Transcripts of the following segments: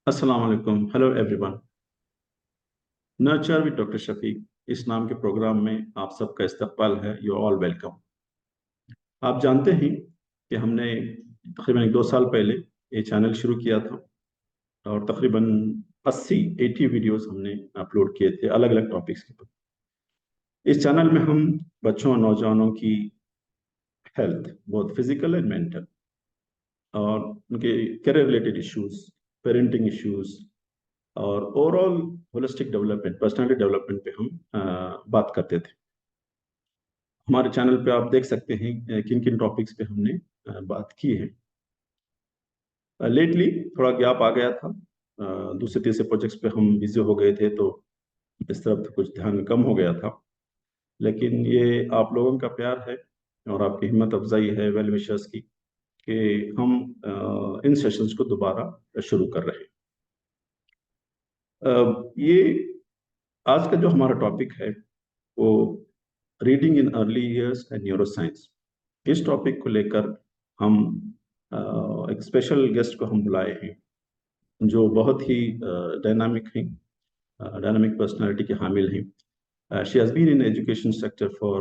अस्सलाम वालेकुम, hello everyone. Nurture with doctor Shafiq इस नाम के प्रोग्राम में आप सबका इस्तकबाल है। You all welcome. आप जानते हैं कि हमने तकरीबन 2 साल पहले ये चैनल शुरू किया था और तकरीबन 80 वीडियोस हमने अपलोड किए थे अलग अलग टॉपिक्स के ऊपर। इस चैनल में हम बच्चों और नौजवानों की हेल्थ, बहुत फिजिकल एंड मेंटल, और उनके career related issues, parenting issues और overall holistic development, personality development पे हम बात करते थे। हमारे चैनल पे आप देख सकते हैं किन किन टॉपिक्स पे हमने बात की है। लेटली थोड़ा गैप आ गया था, दूसरे तीसरे प्रोजेक्ट्स पे हम बिजी हो गए थे, तो इस तरफ कुछ ध्यान कम हो गया था। लेकिन ये आप लोगों का प्यार है और आपकी हिम्मत अफजाई है, वेल विशर्स की, कि हम इन सेशंस को दोबारा शुरू कर रहे हैं। ये आज का जो हमारा टॉपिक है वो reading in early years and neuroscience. इस टॉपिक को लेकर हम एक स्पेशल गेस्ट को हम बुलाए हैं जो बहुत ही डायनामिक हैं, डायनामिक पर्सनालिटी के हामिल हैं। She has been in education sector for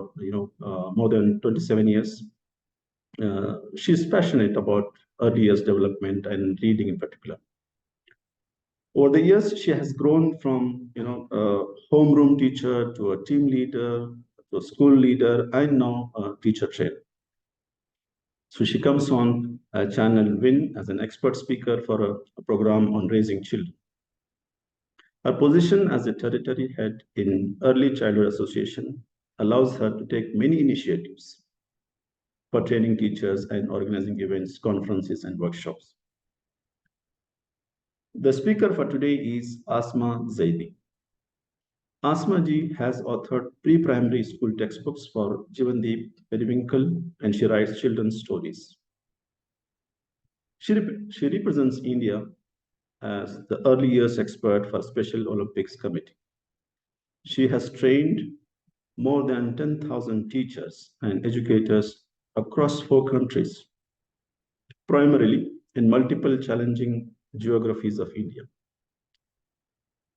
more than 27 years. She is passionate about early years development and reading in particular. Over the years, she has grown from a homeroom teacher to a team leader, to a school leader, and now a teacher trainer. So she comes on channel WIN as an expert speaker for a program on raising children. Her position as a territory head in Early Childhood Association allows her to take many initiatives for training teachers and organizing events, conferences, and workshops. The speaker for today is Asma Zaidi. Asma ji has authored pre-primary school textbooks for Jivandeep Periwinkle, and she writes children's stories. She represents India as the early years expert for Special Olympics Committee. She has trained more than 10,000 teachers and educators across 4 countries, primarily in multiple challenging geographies of India.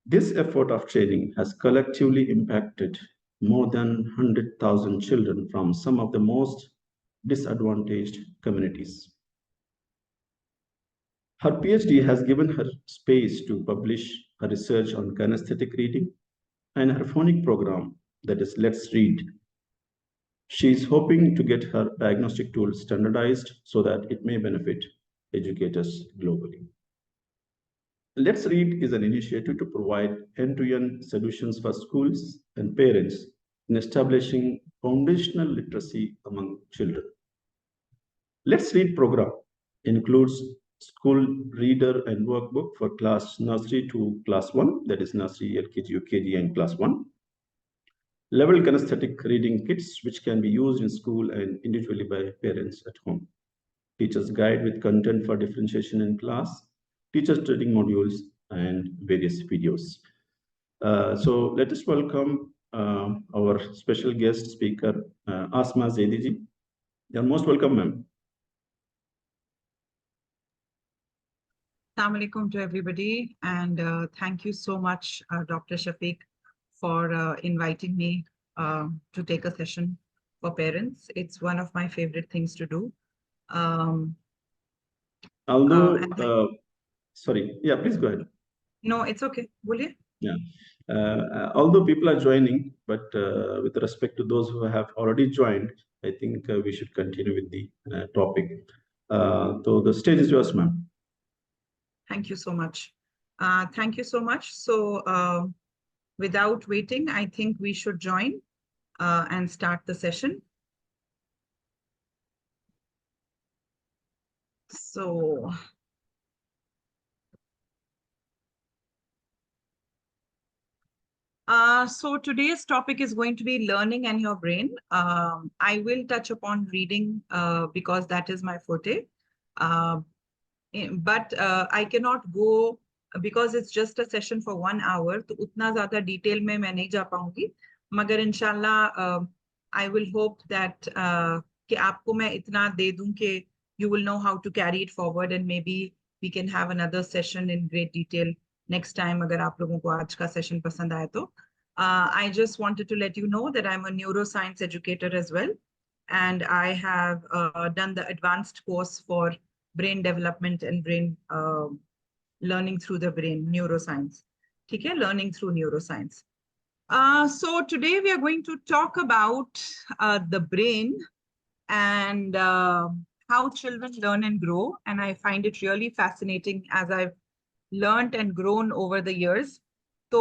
This effort of training has collectively impacted more than 100,000 children from some of the most disadvantaged communities. Her PhD has given her space to publish her research on kinesthetic reading and her phonic program, that is Let's Read. She is hoping to get her diagnostic tool standardized so that it may benefit educators globally. Let's Read is an initiative to provide end-to-end solutions for schools and parents in establishing foundational literacy among children. Let's Read program includes school reader and workbook for class nursery to class 1, that is nursery, LKG, UKG, and class 1. Level kinesthetic reading kits, which can be used in school and individually by parents at home. Teacher's guide with content for differentiation in class, teacher's training modules, and various videos. So let us welcome our special guest speaker, Asma Zaidi ji. You're most welcome, ma'am. Assalamu alaikum to everybody, and thank you so much, Dr. Shafiq, for inviting me to take a session for parents. It's one of my favorite things to do. Sorry, yeah, please go ahead. No, it's okay. Boliye? Yeah. Although people are joining, but with respect to those who have already joined, I think we should continue with the topic. So the stage is yours, ma'am. Thank you so much. Thank you so much. So without waiting, I think we should join and start the session. So so today's topic is going to be learning and your brain. I will touch upon reading because that is my forte. But I cannot go because it's just a session for 1 hour. तो उतना ज़्यादा detail में मैं नहीं जा पाऊंगी. मगर इंशाल्लाह I will hope that कि आपको मैं इतना दे दूं कि you will know how to carry it forward and maybe we can have another session in great detail next time अगर आप लोगों को आज का session पसंद आए तो. I just wanted to let you know that I'm a neuroscience educator as well, and I have done the advanced course for brain development and brain learning through the brain, neuroscience. ठीक है, learning through neuroscience. So today we are going to talk about the brain and how children learn and grow. And I find it really fascinating as I've learned and grown over the years. तो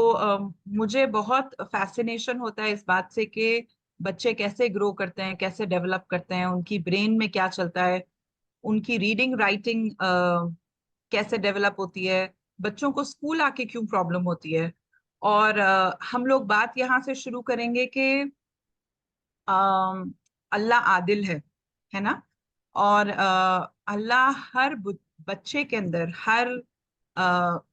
मुझे बहुत fascination होता है इस बात से कि बच्चे कैसे grow करते हैं, कैसे develop करते हैं, उनकी brain में क्या चलता है, उनकी reading writing कैसे डेवलप होती है, बच्चों को स्कूल आके क्यों प्रॉब्लम होती है. और हम लोग बात यहाँ से शुरू करेंगे कि अल्लाह आदिल है ना. और अल्लाह हर बच्चे के अंदर, हर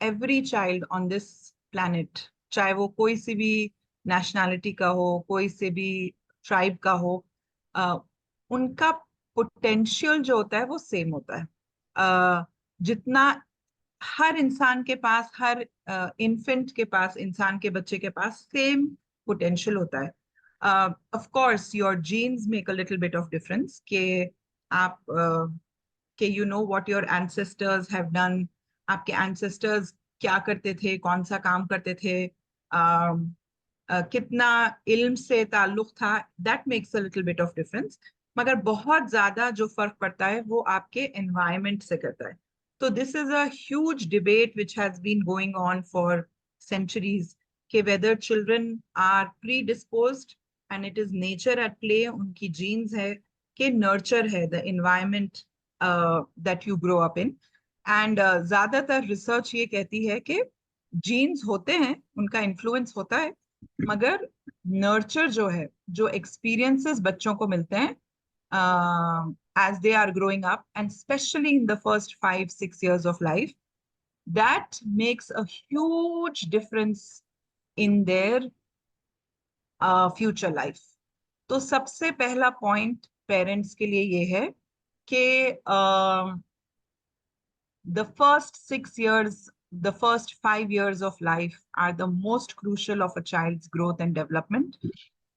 every child on this planet, चाहे वो कोई सी भी नेशनैलिटी का हो, कोई से भी ट्राइब का हो, उनका पोटेंशियल जो होता है वो सेम होता है. जितना हर इंसान के पास, हर इन्फेंट के पास, इंसान के बच्चे के पास सेम पोटेंशियल होता है. Of course your genes make a little bit of difference कि आप कि you know what your ancestors have done, आपके एंसेस्टर्स क्या करते थे, कौन सा काम करते थे, कितना इल्म से ताल्लुक था, that makes a little bit of difference. मगर बहुत ज्यादा जो फर्क पड़ता है वो आपके एनवायरनमेंट से करता है. So this is a huge debate which has been going on for centuries, कि whether children are predisposed and it is nature at play, उनकी genes है, कि nurture है, the environment that you grow up in. And ज्यादातर research ये कहती है कि genes होते हैं, उनका influence होता है, मगर nurture जो है, जो experiences बच्चों को मिलते हैं as they are growing up, and especially in the first 5-6 years of life, that makes a huge difference in their future life. तो सबसे पहला point parents के लिए ये है कि the first 6 years, the first 5 years of life are the most crucial of a child's growth and development.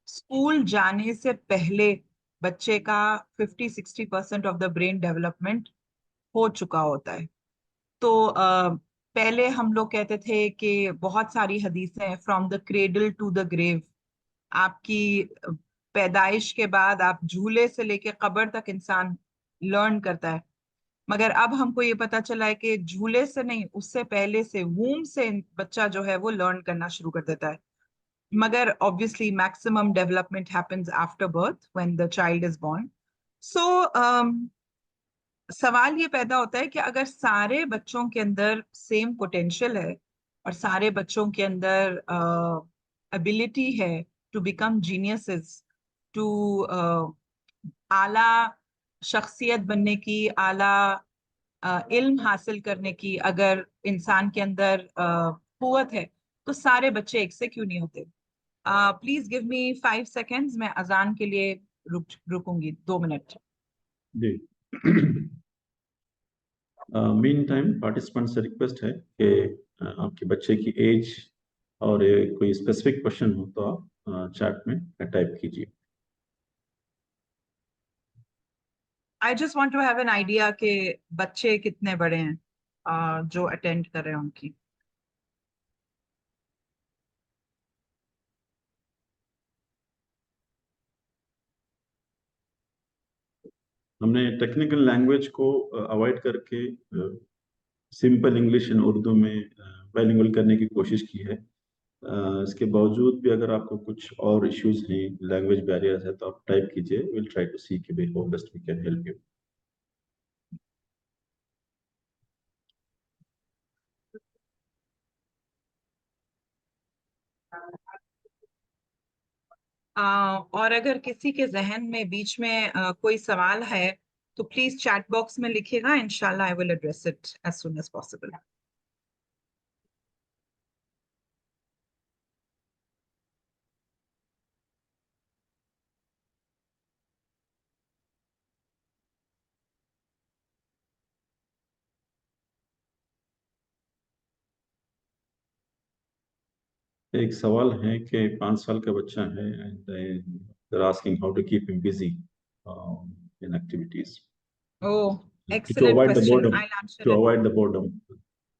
School जाने से पहले बच्चे का 50-60% ऑफ द ब्रेन डेवलपमेंट हो चुका होता है. तो पहले हम लोग कहते थे कि बहुत सारी हदीसें हैं, from the cradle to the grave, आपकी पैदाइश के बाद आप झूले से लेके कब्र तक इंसान लर्न करता है. मगर अब हमको ये पता चला है कि झूले से नहीं, उससे पहले से, वूम से बच्चा जो है वो लर्न करना शुरू कर देता है. मगर obviously maximum development happens after birth when the child is born. So सवाल ये पैदा होता है कि अगर सारे बच्चों के अंदर सेम पोटेंशियल है और सारे बच्चों के अंदर एबिलिटी है टू बिकम जीनियसेस, टू आला शख्सियत बनने की, आला इल्म हासिल करने की, अगर इंसान के अंदर कुव्वत है, तो सारे बच्चे एक से क्यों नहीं होते. प्लीज गिव मी 5 seconds, मैं अजान के लिए रुकूंगी 2 मिनट. जी. मीन टाइम पार्टिसिपेंट से रिक्वेस्ट है कि आपके बच्चे की एज और कोई स्पेसिफिक क्वेश्चन हो तो आप चैट में टाइप कीजिए. I just want to have an idea कि बच्चे कितने बड़े हैं जो अटेंड कर रहे हैं उनकी. हमने टेक्निकल लैंग्वेज को अवॉइड करके सिंपल इंग्लिश एंड उर्दू में बाइलिंगुअल करने की कोशिश की है. इसके बावजूद भी अगर आपको कुछ और इश्यूज हैं, लैंग्वेज बैरियर्स है, तो आप टाइप कीजिए. विल ट्राई टू सी कि वे how best we can help you. और अगर किसी के जहन में बीच में कोई सवाल है तो प्लीज चैट बॉक्स में लिखिएगा. इंशाल्लाह I will address it as soon as possible. एक सवाल है कि 5 साल का बच्चा है and they're asking how to keep him busy in activities Oh, to excellent avoid the question. boredom. I'll answer To it. avoid the boredom.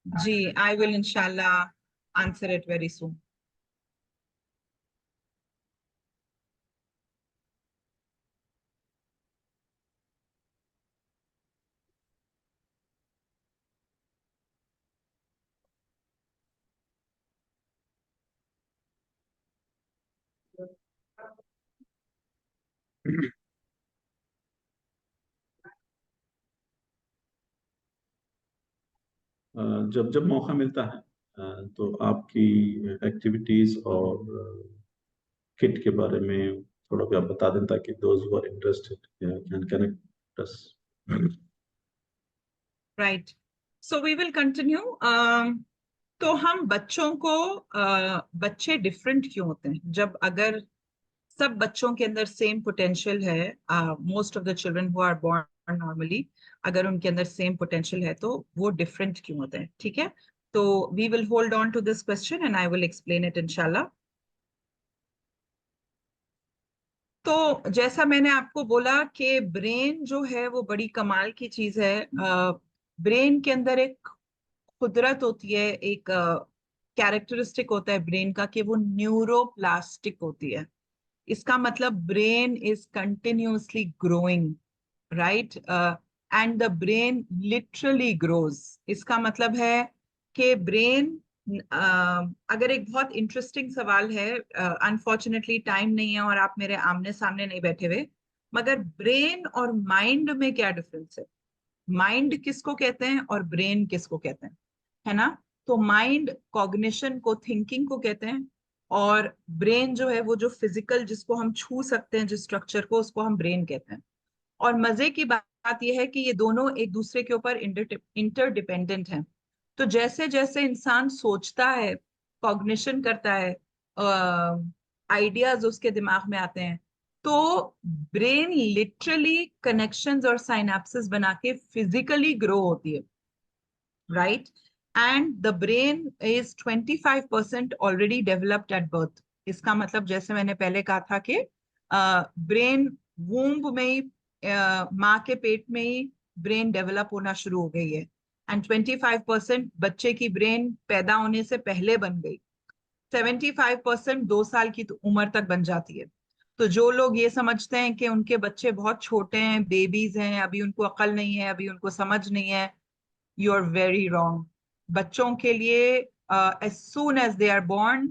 Ji, I will inshallah answer it very soon. जब जब मौका मिलता है तो आपकी activities और kit के बारे में थोड़ा भी आप बता दें ताकि those who are interested can connect us. Right. So we will continue. तो हम बच्चों को बच्चे डिफरेंट क्यों होते हैं? जब अगर सब बच्चों के अंदर सेम पोटेंशियल है, most of the children who are born normally, अगर उनके अंदर सेम पोटेंशियल है तो वो डिफरेंट क्यों होते हैं? ठीक है, तो we will hold on to this question and I will explain it इंशाल्लाह. तो जैसा मैंने आपको बोला कि ब्रेन जो है वो बड़ी कमाल की चीज है. ब्रेन के अंदर एक कुदरत होती है, एक कैरेक्टरिस्टिक होता है ब्रेन का कि वो न्यूरोप्लास्टिक होती है. इसका मतलब brain is continuously growing, right? And the brain literally grows. इसका मतलब है कि ब्रेन, अगर एक बहुत इंटरेस्टिंग सवाल है, अनफॉर्चुनेटली टाइम नहीं है और आप मेरे आमने सामने नहीं बैठे हुए, मगर ब्रेन और माइंड में क्या डिफरेंस है? माइंड किसको कहते हैं और ब्रेन किसको कहते हैं, है ना? तो माइंड कॉग्निशन को, थिंकिंग को कहते हैं, और ब्रेन जो है वो जो फिजिकल, जिसको हम छू सकते हैं जिस स्ट्रक्चर को, उसको हम ब्रेन कहते हैं. और मजे की बात यह है कि ये दोनों एक दूसरे के ऊपर इंटरडिपेंडेंट हैं. तो जैसे जैसे इंसान सोचता है, कॉग्निशन करता है, आइडियाज उसके दिमाग में आते हैं, तो ब्रेन लिटरली कनेक्शंस और साइनेप्सेस बना के फिजिकली ग्रो होती है, right? And the brain is 25% already developed at birth. इसका मतलब जैसे मैंने पहले कहा था कि ब्रेन वूम्ब में ही, माँ के पेट में ही ब्रेन डेवलप होना शुरू हो गई है, एंड 25% बच्चे की ब्रेन पैदा होने से पहले बन गई. 75% 2 साल की तो उम्र तक बन जाती है. तो जो लोग ये समझते हैं कि उनके बच्चे बहुत छोटे हैं, बेबीज हैं, अभी उनको अकल नहीं है, अभी उनको समझ नहीं है, यू आर वेरी रॉन्ग. बच्चों के लिए as soon as they are born,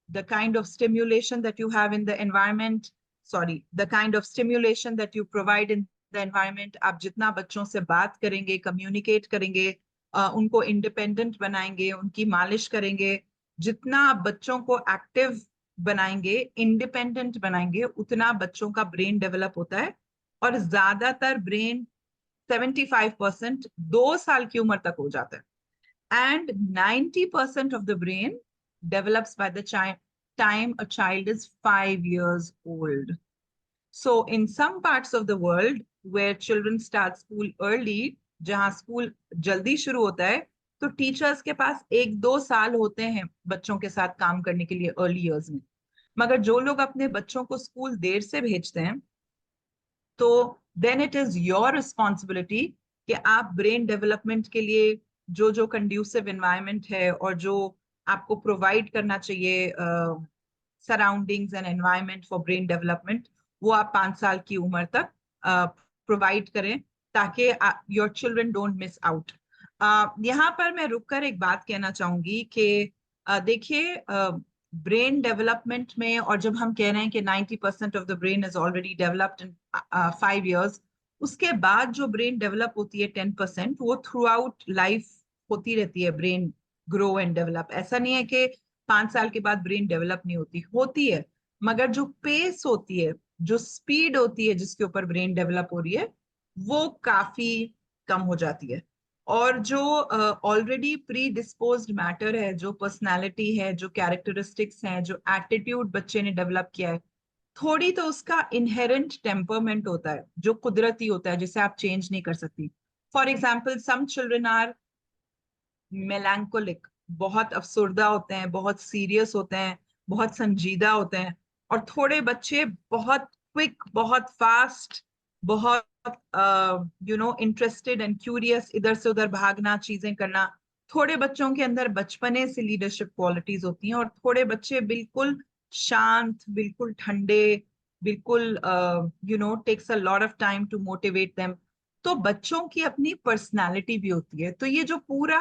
the kind of stimulation that you have in the environment, sorry, the kind of stimulation that you provide in the environment, आप जितना बच्चों से बात करेंगे, communicate करेंगे, उनको इंडिपेंडेंट बनाएंगे, उनकी मालिश करेंगे, जितना आप बच्चों को एक्टिव बनाएंगे, इंडिपेंडेंट बनाएंगे, उतना बच्चों का ब्रेन डेवलप होता है. और ज्यादातर ब्रेन 75% 2 साल की उम्र तक हो जाता है. And 90% of the brain develops by the time a child is 5 years old. So in some parts of the world where children start school early, जहां स्कूल जल्दी शुरू होता है, तो टीचर्स के पास 1-2 साल होते हैं बच्चों के साथ काम करने के लिए अर्ली ईयर्स में. मगर जो लोग अपने बच्चों को स्कूल देर से भेजते हैं, तो then it is your responsibility कि आप ब्रेन डेवलपमेंट के लिए जो जो कंड्यूसिव एनवायरनमेंट है और जो आपको प्रोवाइड करना चाहिए surroundings and environment for brain development, वो आप 5 साल की उम्र तक प्रोवाइड करें, ताकि your children don't miss out. यहाँ पर मैं रुककर एक बात कहना चाहूंगी कि देखिए, ब्रेन डेवलपमेंट में, और जब हम कह रहे हैं कि 90% of the brain is already developed in 5 years, उसके बाद जो ब्रेन डेवलप होती है 10%, वो थ्रू आउट लाइफ होती रहती है. ब्रेन ग्रो एंड डेवलप, ऐसा नहीं है कि 5 साल के बाद ब्रेन डेवलप नहीं होती, होती है, मगर जो पेस होती है, जो स्पीड होती है जिसके ऊपर ब्रेन डेवलप हो रही है, वो काफी कम हो जाती है. और जो ऑलरेडी प्री डिस्पोज्ड मैटर है, जो पर्सनालिटी है, जो कैरेक्टरिस्टिक्स हैं, जो एटीट्यूड बच्चे ने डेवलप किया है, थोड़ी तो उसका इनहेरेंट टेम्परमेंट होता है जो कुदरती होता है, जिसे आप चेंज नहीं कर सकती. For example, some children are melancholic, बहुत अफसुर्दा होते हैं, बहुत सीरियस होते हैं, बहुत संजीदा होते हैं। और थोड़े बच्चे बहुत क्विक, बहुत फास्ट, बहुत इंटरेस्टेड एंड क्यूरियस, इधर से उधर भागना, चीजें करना। थोड़े बच्चों के अंदर बचपने से लीडरशिप क्वालिटीज होती हैं, और थोड़े बच्चे बिल्कुल शांत, बिल्कुल ठंडे, बिल्कुल takes a lot of time to motivate them. तो बच्चों की अपनी पर्सनालिटी भी होती है। तो ये जो पूरा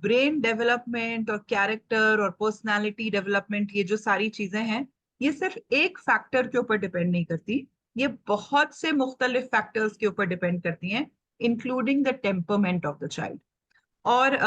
ब्रेन डेवलपमेंट और कैरेक्टर और पर्सनालिटी डेवलपमेंट, ये जो सारी चीजें हैं, ये सिर्फ एक फैक्टर के ऊपर डिपेंड नहीं करती, ये बहुत से मुख्तलिफ फैक्टर्स के ऊपर डिपेंड करती हैं, including the temperament of the child. और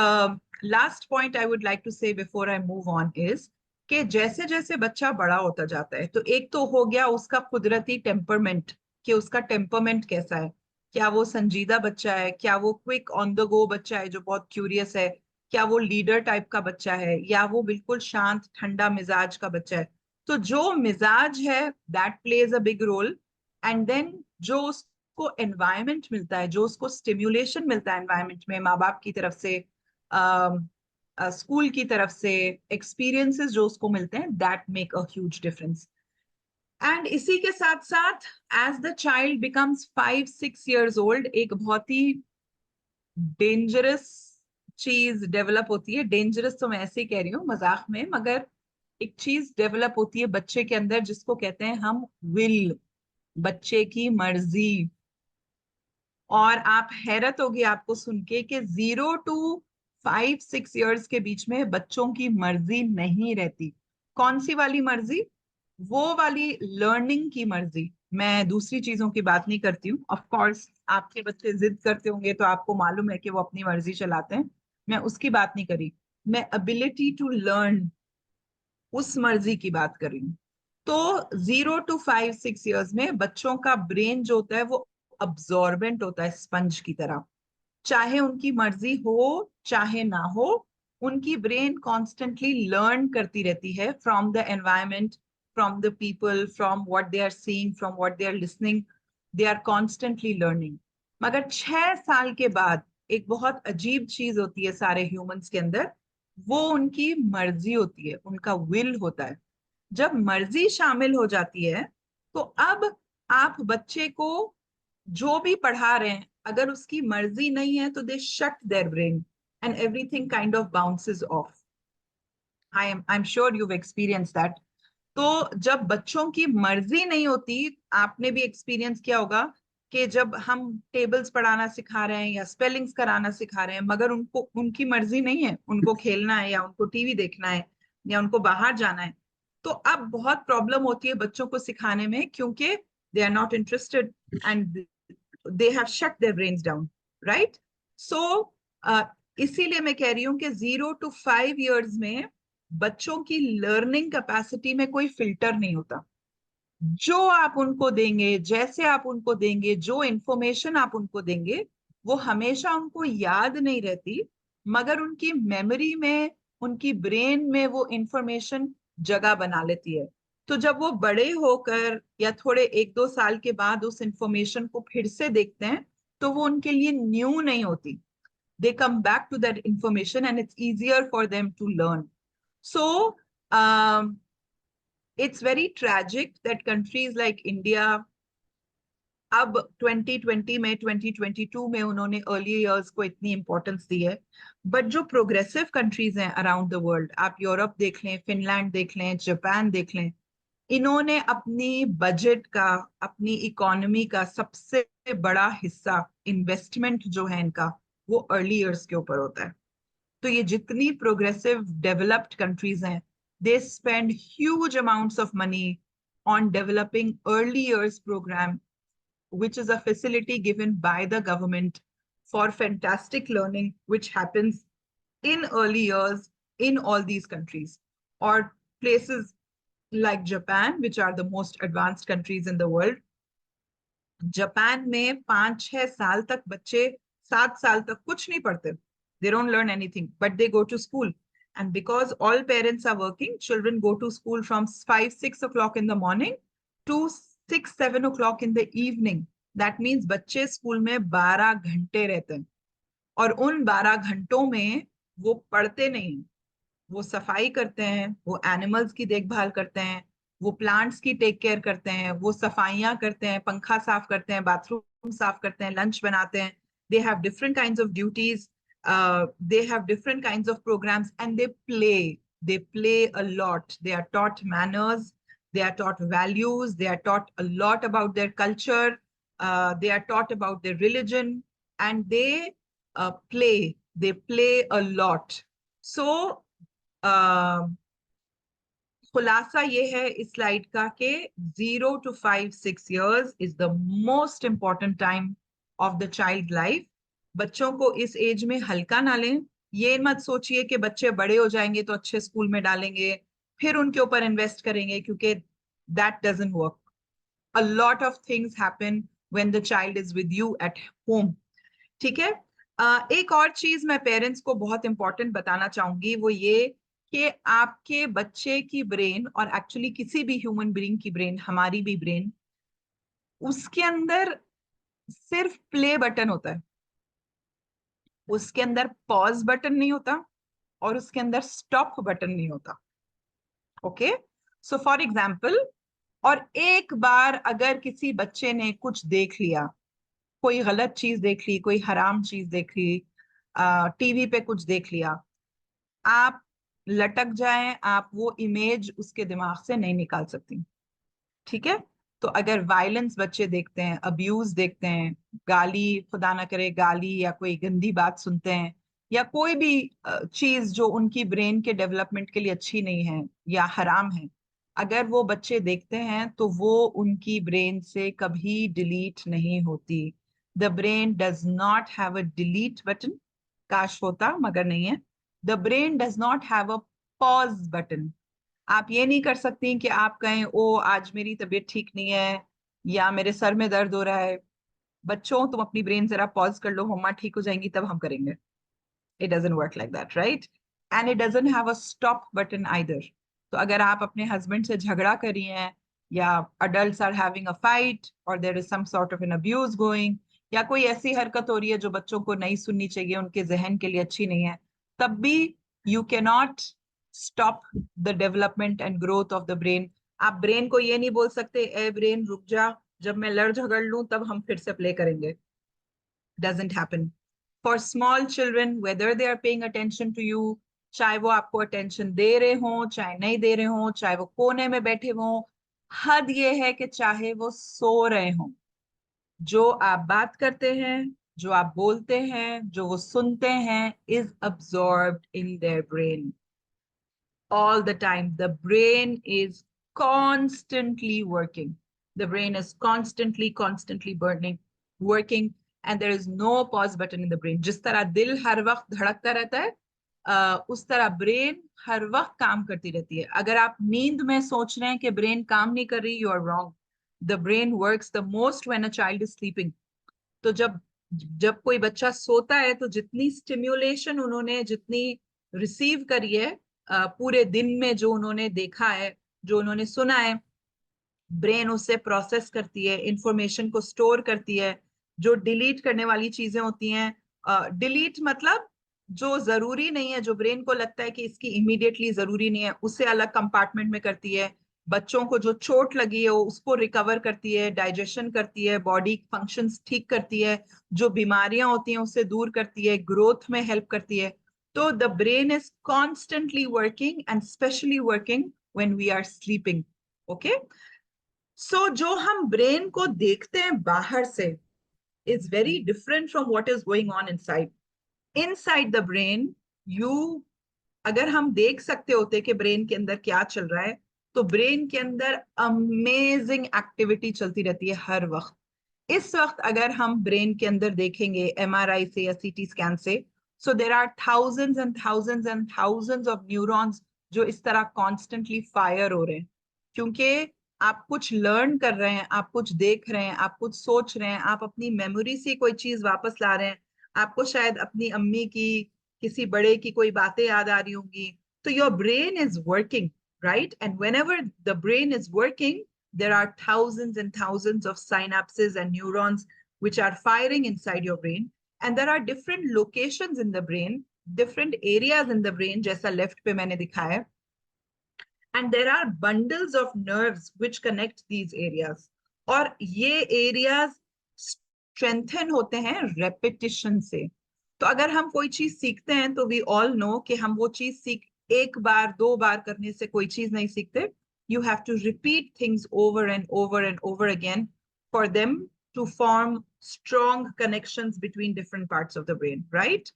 last point I would like to say before I move on is कि जैसे जैसे बच्चा बड़ा होता जाता है, तो एक तो हो गया उसका कुदरती टेम्परमेंट, कि उसका टेम्परमेंट कैसा है। क्या वो संजीदा बच्चा है, क्या वो क्विक ऑन द गो बच्चा है जो बहुत क्यूरियस है, क्या वो लीडर टाइप का बच्चा है, या वो बिल्कुल शांत ठंडा मिजाज का बच्चा है। तो जो मिजाज है that plays a big role. And then जो उसको एनवायरनमेंट मिलता है, जो उसको स्टिम्युलेशन मिलता है एनवायरनमेंट में, माँ बाप की तरफ से, स्कूल की तरफ से, एक्सपीरियंसेस जो उसको मिलते हैं, that make a huge difference. And इसी के साथ साथ as the child becomes 5-6 years old, एक बहुत ही डेंजरस चीज डेवलप होती है। डेंजरस तो मैं ऐसे ही कह रही हूँ मजाक में, मगर एक चीज डेवलप होती है बच्चे के अंदर जिसको कहते हैं हम विल, बच्चे की मर्जी। और आप हैरत होगी आपको सुन के कि 0 to 5-6 years के बीच में बच्चों की मर्जी नहीं रहती। कौन सी वाली मर्जी? वो वाली लर्निंग की मर्जी। मैं दूसरी चीजों की बात नहीं करती हूँ। ऑफ कोर्स आपके बच्चे जिद करते होंगे तो आपको मालूम है कि वो अपनी मर्जी चलाते हैं, मैं उसकी बात नहीं करी। मैं एबिलिटी टू लर्न, उस मर्जी की बात कर रही हूँ। तो 0 to 5-6 years में बच्चों का ब्रेन जो होता है वो अब्जॉर्बेंट होता है, स्पंज की तरह। चाहे उनकी मर्जी हो चाहे ना हो, उनकी ब्रेन कॉन्स्टेंटली लर्न करती रहती है from the environment, from the people, from what they are seeing, from what they are listening. They are constantly learning. मगर 6 साल के बाद एक बहुत अजीब चीज होती है सारे ह्यूमंस के अंदर, वो उनकी मर्जी होती है, उनका विल होता है। जब मर्जी शामिल हो जाती है, तो अब आप बच्चे को जो भी पढ़ा रहे हैं, अगर उसकी मर्जी नहीं है तो they shut their brain and everything kind of bounces off. I am sure you experience that. तो जब बच्चों की मर्जी नहीं होती, आपने भी एक्सपीरियंस किया होगा कि जब हम टेबल्स पढ़ाना सिखा रहे हैं या स्पेलिंग्स कराना सिखा रहे हैं, मगर उनको उनकी मर्जी नहीं है, उनको खेलना है या उनको टीवी देखना है या उनको बाहर जाना है, तो अब बहुत प्रॉब्लम होती है बच्चों को सिखाने में, क्योंकि they are not interested and they have shut their brains down, right? So इसीलिए मैं कह रही हूँ कि 0 to 5 years में बच्चों की लर्निंग कैपेसिटी में कोई फिल्टर नहीं होता। जो आप उनको देंगे, जैसे आप उनको देंगे, जो इंफॉर्मेशन आप उनको देंगे, वो हमेशा उनको याद नहीं रहती, मगर उनकी मेमोरी में, उनकी ब्रेन में वो इंफॉर्मेशन जगह बना लेती है। तो जब वो बड़े होकर या थोड़े 1-2 साल के बाद उस इंफॉर्मेशन को फिर से देखते हैं, तो वो उनके लिए न्यू नहीं होती। they come back to that information and it's easier for them to learn. So um, it's very tragic that countries like India, अब 2020 में, 2022 में उन्होंने अर्ली इयर्स को इतनी इंपॉर्टेंस दी है, बट जो प्रोग्रेसिव कंट्रीज हैं अराउंड द वर्ल्ड, आप यूरोप देख लें, फिनलैंड देख लें, जापान देख लें, इन्होंने अपनी बजट का, अपनी इकोनॉमी का सबसे बड़ा हिस्सा, इन्वेस्टमेंट जो है इनका, वो अर्ली इयर्स के ऊपर होता है। तो ये जितनी प्रोग्रेसिव डेवलप्ड कंट्रीज हैं, they spend huge amounts of money on developing early years program, which is a facility given by the government for fantastic learning, which happens in early years in all these countries. Or places like Japan, which are the most advanced countries in the world. Japan में 5-6 साल तक बच्चे, 7 साल तक कुछ नहीं पढ़ते, they don't learn anything, but they go to school. And because all parents are working, children go to school from 5-6 o'clock in the morning to 6-7 o'clock in the evening. That means बच्चे school में 12 घंटे रहते हैं, और उन 12 घंटों में वो पढ़ते नहीं, वो सफाई करते हैं, वो एनिमल्स की देखभाल करते हैं, वो प्लांट्स की टेक केयर करते हैं, वो सफाइयां करते हैं, पंखा साफ करते हैं, बाथरूम साफ करते हैं, लंच बनाते हैं. They have different kinds of duties, they have different kinds of programs, and they play a lot. They are taught manners, they are taught values, they are taught a lot about their culture, they are taught about their religion, and they play a lot. So खुलासा ये है इस slide का कि 0 to 5-6 years is the most important time of the child life. बच्चों को इस as में हल्का ना लें. ये मत सोचिए कि बच्चे बड़े हो जाएंगे तो अच्छे स्कूल में डालेंगे, फिर उनके ऊपर इन्वेस्ट करेंगे, क्योंकि that doesn't work. A lot of things happen when the child is with you at home. ठीक है. एक और चीज मैं पेरेंट्स को बहुत इंपॉर्टेंट बताना चाहूंगी, वो ये कि आपके बच्चे की ब्रेन, और एक्चुअली किसी भी ह्यूमन बीइंग की ब्रेन, हमारी भी ब्रेन, उसके अंदर सिर्फ प्ले बटन होता है. उसके अंदर पॉज बटन नहीं होता, और उसके अंदर स्टॉप बटन नहीं होता. ओके. सो फॉर एग्जाम्पल, और एक बार अगर किसी बच्चे ने कुछ देख लिया, कोई गलत चीज देख ली, कोई हराम चीज देख ली, टीवी पे कुछ देख लिया, आप लटक जाएं, आप वो इमेज उसके दिमाग से नहीं निकाल सकती. ठीक है. तो अगर वायलेंस बच्चे देखते हैं, अब्यूज देखते हैं, गाली, खुदा ना करे गाली या कोई गंदी बात सुनते हैं, या कोई भी चीज जो उनकी ब्रेन के डेवलपमेंट के लिए अच्छी नहीं है या हराम है, अगर वो बच्चे देखते हैं तो वो उनकी ब्रेन से कभी डिलीट नहीं होती. The brain does not have a delete button. काश होता, मगर नहीं है. The brain does not have a pause button. आप ये नहीं कर सकती कि आप कहें ओ आज मेरी तबीयत ठीक नहीं है या मेरे सर में दर्द हो रहा है. बच्चों, तुम अपनी ब्रेन जरा पॉज कर लो, मम्मा ठीक हो जाएंगी तब हम करेंगे. It doesn't work like that, right? And it doesn't have a stop button either. तो अगर आप अपने हस्बैंड से झगड़ा कर रही हैं, या adults are having a fight, और there is some sort of an abuse going, या कोई ऐसी हरकत हो रही है जो बच्चों को नहीं सुननी चाहिए, उनके जहन के लिए अच्छी नहीं है, तब भी you can not stop the development and growth of the brain. आप ब्रेन को ये नहीं बोल सकते ए ब्रेन रुक जा, जब मैं लड़ झगड़ लूं तब हम फिर से प्ले करेंगे. doesn't happen. For small children, whether they are paying attention to you, चाहे वो आपको attention दे रहे हो, चाहे नहीं दे रहे हो, चाहे वो कोने में बैठे हो, हद ये है कि चाहे वो सो रहे हो, जो आप बात करते हैं, जो आप बोलते हैं, जो वो सुनते हैं, is absorbed in their brain all the time. The brain is constantly working. The brain is constantly burning, working, and there is no pause button in the brain. जिस तरह दिल हर वक्त धड़कता रहता है, उस तरह ब्रेन हर वक्त काम करती रहती है. अगर आप नींद में सोच रहे हैं कि ब्रेन काम नहीं कर रही, you are wrong. The brain works the most when a child is sleeping. तो जब जब कोई बच्चा सोता है, तो जितनी स्टिम्युलेशन उन्होंने जितनी रिसीव करी है पूरे दिन में, जो उन्होंने देखा है, जो उन्होंने सुना है, ब्रेन उससे प्रोसेस करती है, इंफॉर्मेशन को स्टोर करती है. जो डिलीट करने वाली चीजें होती हैं, डिलीट मतलब जो जरूरी नहीं है, जो ब्रेन को लगता है कि इसकी इमीडिएटली जरूरी नहीं है, उसे अलग कंपार्टमेंट में करती है. बच्चों को जो चोट लगी है उसको रिकवर करती है, डाइजेशन करती है, बॉडी फंक्शंस ठीक करती है, जो बीमारियां होती हैं उससे दूर करती है, ग्रोथ में हेल्प करती है. तो the brain is constantly working, and specially working when we are sleeping. Okay. So जो हम ब्रेन को देखते हैं बाहर से is very different from what is going on inside. Inside the brain, you अगर हम देख सकते होते कि ब्रेन के अंदर क्या चल रहा है, तो ब्रेन के अंदर अमेजिंग एक्टिविटी चलती रहती है हर वक्त. इस वक्त अगर हम ब्रेन के अंदर देखेंगे एमआरआई से या सीटी स्कैन से, so there are thousands and thousands and thousands of neurons जो इस तरह कॉन्स्टेंटली फायर हो रहे हैं. क्योंकि आप कुछ लर्न कर रहे हैं, आप कुछ देख रहे हैं, आप कुछ सोच रहे हैं, आप अपनी मेमोरी से कोई चीज वापस ला रहे हैं. आपको शायद अपनी अम्मी की, किसी बड़े की कोई बातें याद आ रही होंगी. तो your brain is working, right? And whenever the brain is working, there are thousands and thousands of synapses and neurons which are firing inside your brain. And there are different locations in the brain different areas in the brain, जैसा left पे मैंने दिखाया है. And there are bundles of nerves which connect these areas. और ये areas strengthen होते हैं repetition से. तो अगर हम कोई चीज सीखते हैं तो we all know कि हम वो चीज एक बार दो बार करने से कोई चीज नहीं सीखते. You have to repeat things over and over and over again for them to form strong connections between different parts of the brain, right?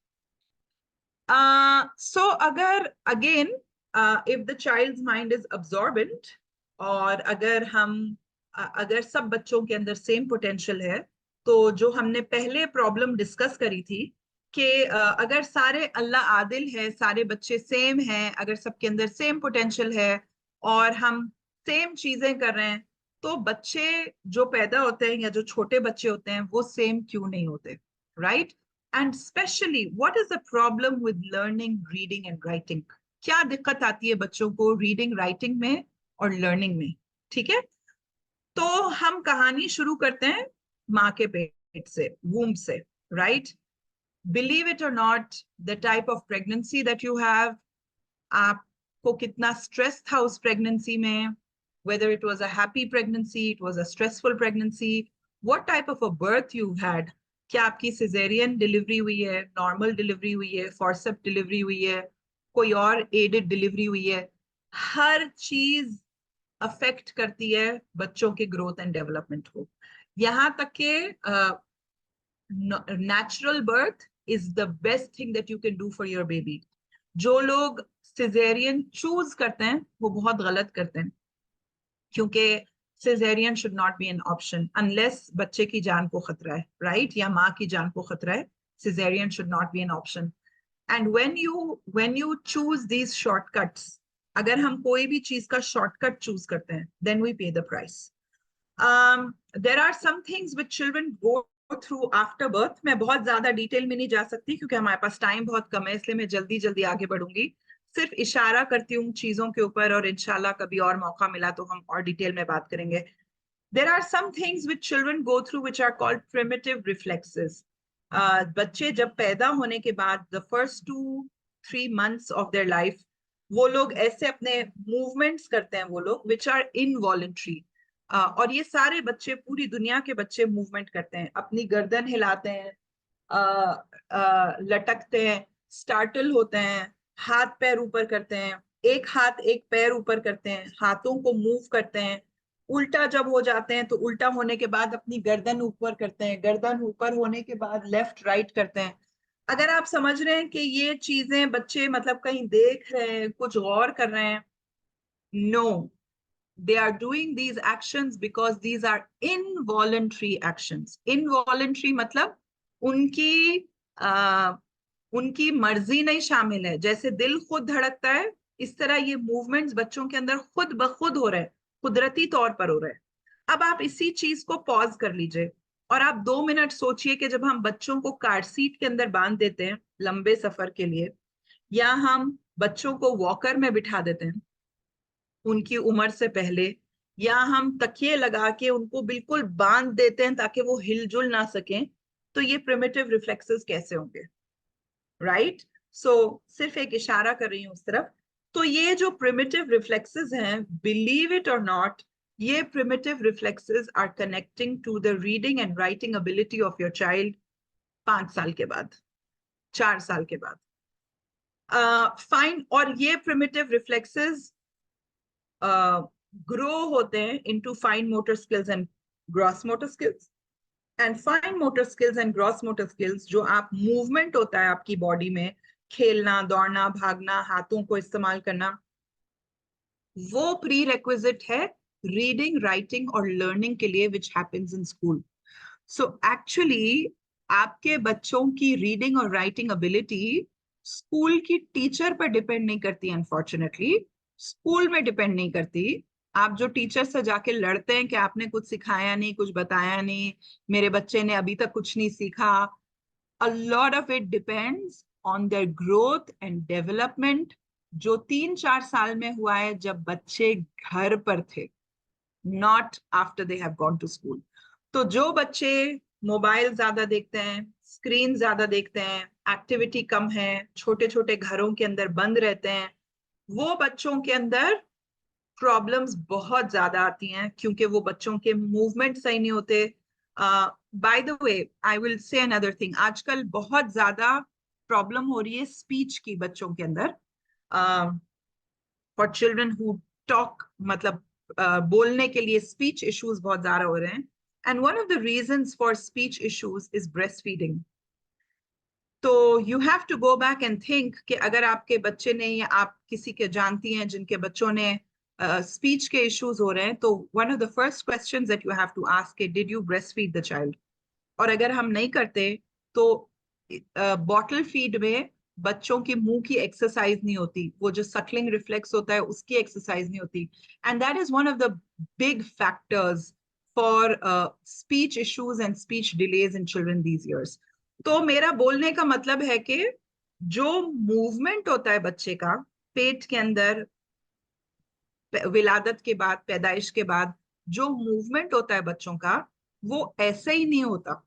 So agar again, if the child's mind is absorbent, और अगर सब बच्चों के अंदर same potential है, तो जो हमने पहले प्रॉब्लम डिस्कस करी थी कि अगर सारे अल्लाह आदिल है, सारे बच्चे सेम हैं, अगर सबके अंदर सेम पोटेंशियल है और हम सेम चीजें कर रहे हैं, तो बच्चे जो पैदा होते हैं या जो छोटे बच्चे होते हैं वो सेम क्यों नहीं होते, right? And especially, what is the problem with learning reading and writing? क्या दिक्कत आती है बच्चों को रीडिंग राइटिंग में और लर्निंग में? ठीक है, तो हम कहानी शुरू करते हैं माँ के पेट से, womb से, right? Believe it or not, the type of pregnancy that you have, आपको कितना stress था उस pregnancy में, whether it was a happy pregnancy, it was a stressful pregnancy, what type of a birth you had, क्या आपकी caesarean delivery हुई है, normal delivery हुई है, फॉर्सेप डिलीवरी हुई है, कोई और एडेड डिलीवरी हुई है, हर चीज अफेक्ट करती है बच्चों के ग्रोथ एंड डेवलपमेंट को. यहाँ तक के natural birth is the best thing that you can do for your baby. जो लोग सिजेरियन चूज करते हैं वो बहुत गलत करते हैं, क्योंकि cesarean should not be an option unless बच्चे की जान को खतरा है, right? या माँ की जान को खतरा है. Cesarean should not be an option. And when you choose these shortcuts, अगर हम कोई भी चीज का shortcut choose करते हैं, then we pay the price. There are some things which children go through after birth. मैं बहुत ज्यादा डिटेल में नहीं जा सकती क्योंकि हमारे पास टाइम बहुत कम है, इसलिए मैं जल्दी जल्दी आगे बढ़ूंगी. सिर्फ इशारा करती हूँ चीजों के ऊपर, और इंशाल्लाह कभी और मौका मिला तो हम और डिटेल में बात करेंगे. There are some things which children go through which are called primitive reflexes. बच्चे जब पैदा होने के बाद the first 2-3 months of their life, वो लोग ऐसे अपने movements करते हैं वो लोग which are involuntary. और ये सारे बच्चे, पूरी दुनिया के बच्चे मूवमेंट करते हैं, अपनी गर्दन हिलाते हैं, लटकते हैं, स्टार्टल होते हैं, हाथ पैर ऊपर करते हैं, एक हाथ एक पैर ऊपर करते हैं, हाथों को मूव करते हैं, उल्टा जब हो जाते हैं तो उल्टा होने के बाद अपनी गर्दन ऊपर करते हैं, गर्दन ऊपर होने के बाद लेफ्ट राइट करते हैं. अगर आप समझ रहे हैं कि ये चीजें बच्चे मतलब कहीं देख रहे हैं, कुछ गौर कर रहे हैं, no, they are doing these actions because these are involuntary actions. Involuntary मतलब उनकी मर्जी नहीं शामिल है. जैसे दिल खुद धड़कता है, इस तरह ये मूवमेंट्स बच्चों के अंदर खुद ब खुद हो रहे हैं, कुदरती तौर पर हो रहे हैं. अब आप इसी चीज को पॉज कर लीजिए और आप 2 मिनट सोचिए कि जब हम बच्चों को कार सीट के अंदर बांध देते हैं लंबे सफर के लिए, या हम बच्चों को वॉकर में बिठा देते हैं उनकी उम्र से पहले, या हम तकिए लगा के उनको बिल्कुल बांध देते हैं ताकि वो हिलजुल ना सकें, तो ये प्रिमिटिव रिफ्लेक्सेस कैसे होंगे, राइट? सो सिर्फ एक इशारा कर रही हूं उस तरफ. तो ये जो प्रिमिटिव रिफ्लेक्सेस हैं, बिलीव इट और नॉट, ये primitive reflexes are connecting to the reading and writing ability of your child 5 साल के बाद, 4 साल के बाद. फाइन. और ये प्रिमिटिव रिफ्लेक्सेस grow होते हैं into fine motor skills and gross motor skills. And fine motor skills and gross motor skills, जो आप movement होता है आपकी बॉडी में, खेलना, दौड़ना, भागना, हाथों को इस्तेमाल करना, वो प्री रेक्विजिट है रीडिंग, राइटिंग और लर्निंग के लिए, which happens in school. So actually आपके बच्चों की रीडिंग और राइटिंग एबिलिटी स्कूल की टीचर पर डिपेंड नहीं करती, अनफॉर्चुनेटली स्कूल में डिपेंड नहीं करती. आप जो टीचर से जाके लड़ते हैं कि आपने कुछ सिखाया नहीं, कुछ बताया नहीं, मेरे बच्चे ने अभी तक कुछ नहीं सीखा, a lot of it depends on their growth and development जो 3-4 साल में हुआ है जब बच्चे घर पर थे, not after they have gone to school. तो जो बच्चे मोबाइल ज्यादा देखते हैं, स्क्रीन ज्यादा देखते हैं, एक्टिविटी कम है, छोटे छोटे घरों के अंदर बंद रहते हैं, वो बच्चों के अंदर प्रॉब्लम्स बहुत ज्यादा आती हैं, क्योंकि वो बच्चों के मूवमेंट सही नहीं होते. By the way, I will say another thing, आजकल बहुत ज्यादा प्रॉब्लम हो रही है स्पीच की बच्चों के अंदर, फॉर चिल्ड्रन हु टॉक, मतलब बोलने के लिए स्पीच इश्यूज बहुत ज्यादा हो रहे हैं. And one of the reasons for speech issues is breast feeding. तो you have to go back and think कि अगर आपके बच्चे ने, या आप किसी के जानती हैं जिनके बच्चों ने स्पीच के इश्यूज हो रहे हैं, तो one of the first questions that you have to ask, did you breast feed the child? और अगर हम नहीं करते तो बॉटल फीड में बच्चों की मुंह की एक्सरसाइज नहीं होती, वो जो सकलिंग रिफ्लेक्स होता है उसकी एक्सरसाइज नहीं होती. And that is one of the big factors for speech issues and speech delays in children these years. तो मेरा बोलने का मतलब है कि जो मूवमेंट होता है बच्चे का पेट के अंदर, विलादत के बाद, पैदाइश के बाद जो मूवमेंट होता है बच्चों का, वो ऐसे ही नहीं होता,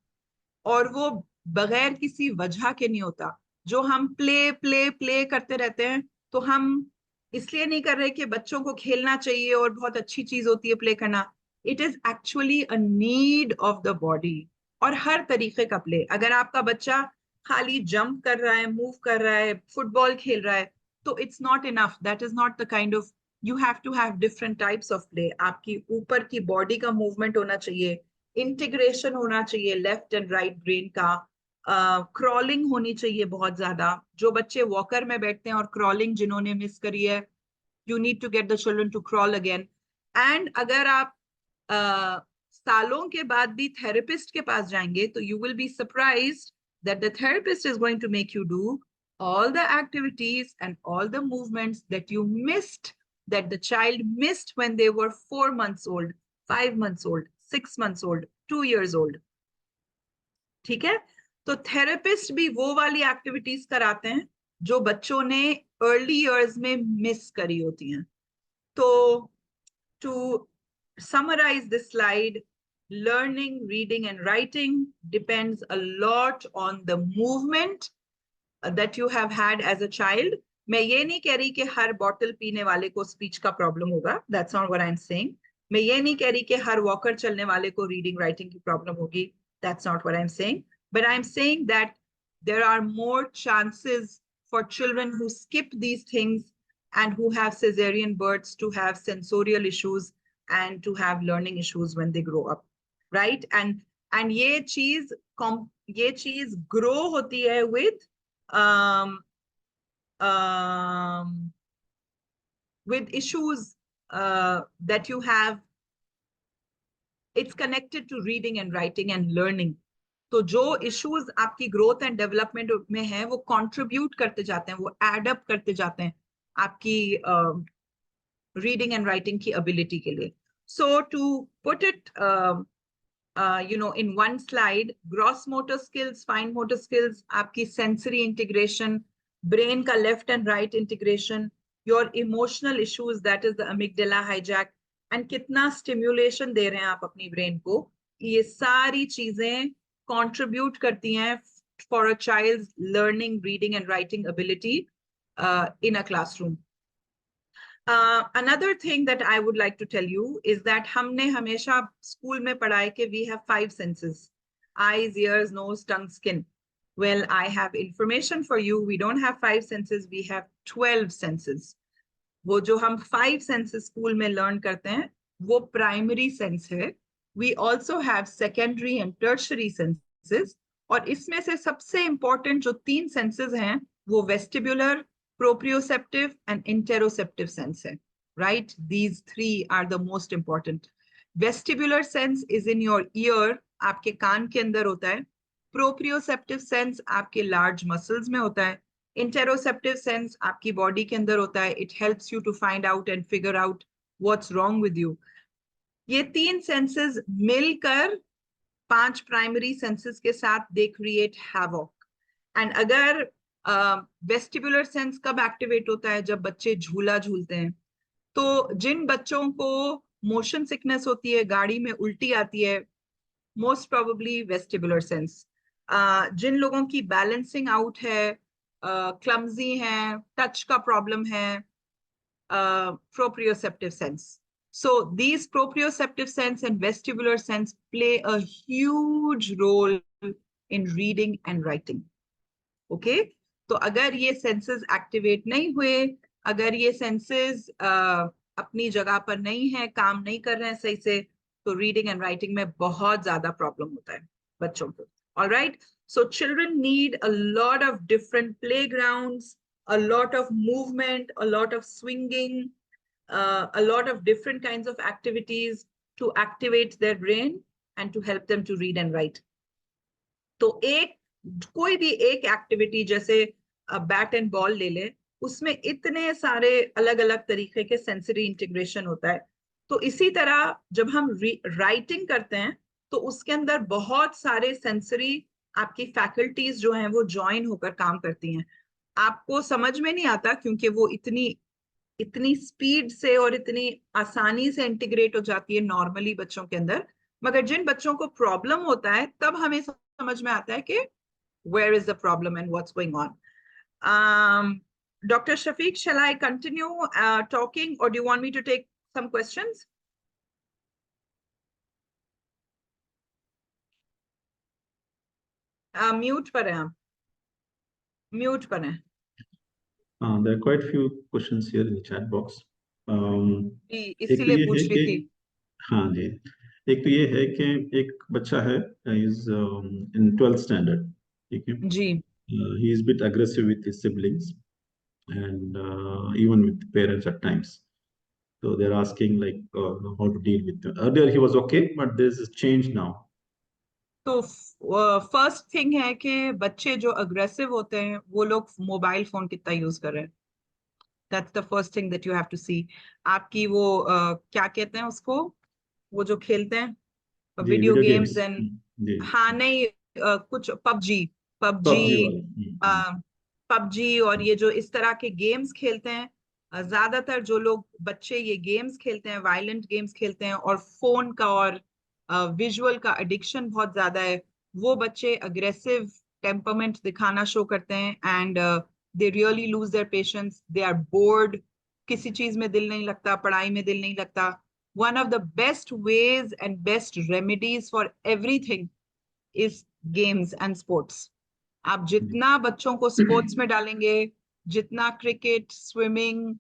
और वो बगैर किसी वजह के नहीं होता. जो हम प्ले प्ले प्ले करते रहते हैं, तो हम इसलिए नहीं कर रहे कि बच्चों को खेलना चाहिए और बहुत अच्छी चीज होती है प्ले करना. It is actually a need of the body. और हर तरीके का प्ले, अगर आपका बच्चा खाली जंप कर रहा है, मूव कर रहा है, फुटबॉल खेल रहा है, तो it's not enough. That is not the kind of, you have to have different types of play. आपकी ऊपर की बॉडी का मूवमेंट होना चाहिए, इंटीग्रेशन होना चाहिए लेफ्ट एंड राइट ब्रेन का, क्रॉलिंग होनी चाहिए बहुत ज्यादा. जो बच्चे वॉकर में बैठते हैं और क्रॉलिंग जिन्होंने मिस करी है, you need to get the children to crawl again. And अगर आप सालों के बाद भी थेरेपिस्ट के पास जाएंगे, तो you will be surprised that the therapist is going to make you do all the activities and all the movements that you missed, that the child missed when they were 4 months old, 5 months old, 6 months old, 2 years old. ठीक है? तो therapist भी वो वाली activities कराते हैं जो बच्चों ने अर्ली इयर्स में मिस करी होती हैं. तो to summarize this slide, learning reading and writing depends a lot on the movement that you have had as a child. मैं ये नहीं कह रही कि हर बॉटल पीने वाले को स्पीच का प्रॉब्लम होगा, that's not what I'm saying. मैं ये नहीं कह रही कि हर वॉकर चलने वाले को रीडिंग राइटिंग की प्रॉब्लम होगी, that's not what I'm saying. But I'm saying that there are more chances for children who skip these things and who have cesarean births to have sensorial issues and to have learning issues when they grow up, right? And ये चीज grow होती है with with issues that you have. It's connected to reading and writing and learning. तो जो issues आपकी growth and development में है, वो contribute करते जाते हैं, वो add up करते जाते हैं आपकी reading and writing की ability के लिए. So to put it in one slide, gross motor skills, fine motor skills, आपकी sensory integration, brain का left and right integration, your emotional issues, that is the amygdala hijack, and कितना stimulation दे रहे हैं आप अपनी brain को, ये सारी चीजें contribute करती हैं for a child's learning, reading and writing ability in a classroom. Another thing that I would like to tell you is that हमने हमेशा स्कूल में पढ़ा है कि we have 5 senses: eyes, ears, nose, tongue, skin. Well, I have information for you. We don't have 5 senses. We have 12 senses. वो जो हम 5 senses school में learn करते हैं, वो primary sense है. We also have secondary and tertiary senses. और इसमें से सबसे important जो 3 senses हैं, वो vestibular, proprioceptive and interoceptive sense hai, right? These 3 are the most important. Vestibular sense is in your ear, aapke kaan ke andar hota hai. Proprioceptive sense aapke large muscles mein hota hai. Interoceptive sense aapki body ke andar hota hai. It helps you to find out and figure out what's wrong with you. Ye 3 senses milkar 5 primary senses ke saath they create havoc. And agar vestibular sense कब activate होता है? जब बच्चे झूला झूलते हैं. तो जिन बच्चों को मोशन सिकनेस होती है, गाड़ी में उल्टी आती है, मोस्ट प्रोबेबली वेस्टिबुलर सेंस. जिन लोगों की बैलेंसिंग आउट है, क्लमजी है, टच का प्रॉब्लम है, proprioceptive sense. So these proprioceptive sense and vestibular sense play a huge role in reading and writing. Okay? तो अगर ये senses activate नहीं हुए, अगर ये senses अपनी जगह पर नहीं है, काम नहीं कर रहे हैं सही से, तो reading and writing में बहुत ज्यादा problem होता है बच्चों को. All right? So children need a lot of different playgrounds, a lot of movement, a lot of swinging, a lot of different kinds of activities to activate their brain and to help them to read and write. तो कोई भी एक activity जैसे bat and ball ले ले, उसमें इतने सारे अलग अलग तरीके के सेंसरी इंटीग्रेशन होता है. तो इसी तरह जब हम राइटिंग करते हैं तो उसके अंदर बहुत सारे सेंसरी आपकी फैकल्टीज जो हैं वो ज्वाइन होकर काम करती हैं. आपको समझ में नहीं आता क्योंकि वो इतनी स्पीड से और इतनी आसानी से इंटीग्रेट हो जाती है नॉर्मली बच्चों के अंदर. मगर जिन बच्चों को प्रॉब्लम होता है तब हमें समझ में आता है कि where is the problem and what's going on. Dr. Shafiq, shall I continue talking or do you want me to take some questions? Mute पर हैं आप. Mute पर हैं. There are quite few questions here in the chat box. जी, एक तो इसीलिए ये है पूछ रही कि थी. हाँ जी, एक तो ये है कि एक बच्चा है, इज इन 12th स्टैंडर्ड, ठीक है. जी. He is a bit aggressive with his siblings and even with parents at times. So they're asking like how to deal with them. Earlier he was okay, but this is changed now. तो first thing है कि बच्चे जो aggressive होते हैं वो लोग mobile phone कितना यूज कर रहे हैं. That's the first thing that you have to see. आपकी वो क्या कहते हैं उसको, वो जो खेलते हैं जी, video video games games. And, जी, हाँ नहीं, कुछ पबजी पबजी पबजी वाला. पबजी और ये जो इस तरह के गेम्स खेलते हैं, ज्यादातर जो लोग बच्चे ये गेम्स खेलते हैं, वायलेंट गेम्स खेलते हैं और फोन का और विजुअल का एडिक्शन बहुत ज्यादा है, वो बच्चे अग्रेसिव टेम्परमेंट दिखाना शो करते हैं and they really lose their patience, they are bored, किसी चीज में दिल नहीं लगता, पढ़ाई में दिल नहीं लगता. One of the best ways and best remedies for everything is games and sports. आप जितना बच्चों को स्पोर्ट्स में डालेंगे, जितना cricket, swimming,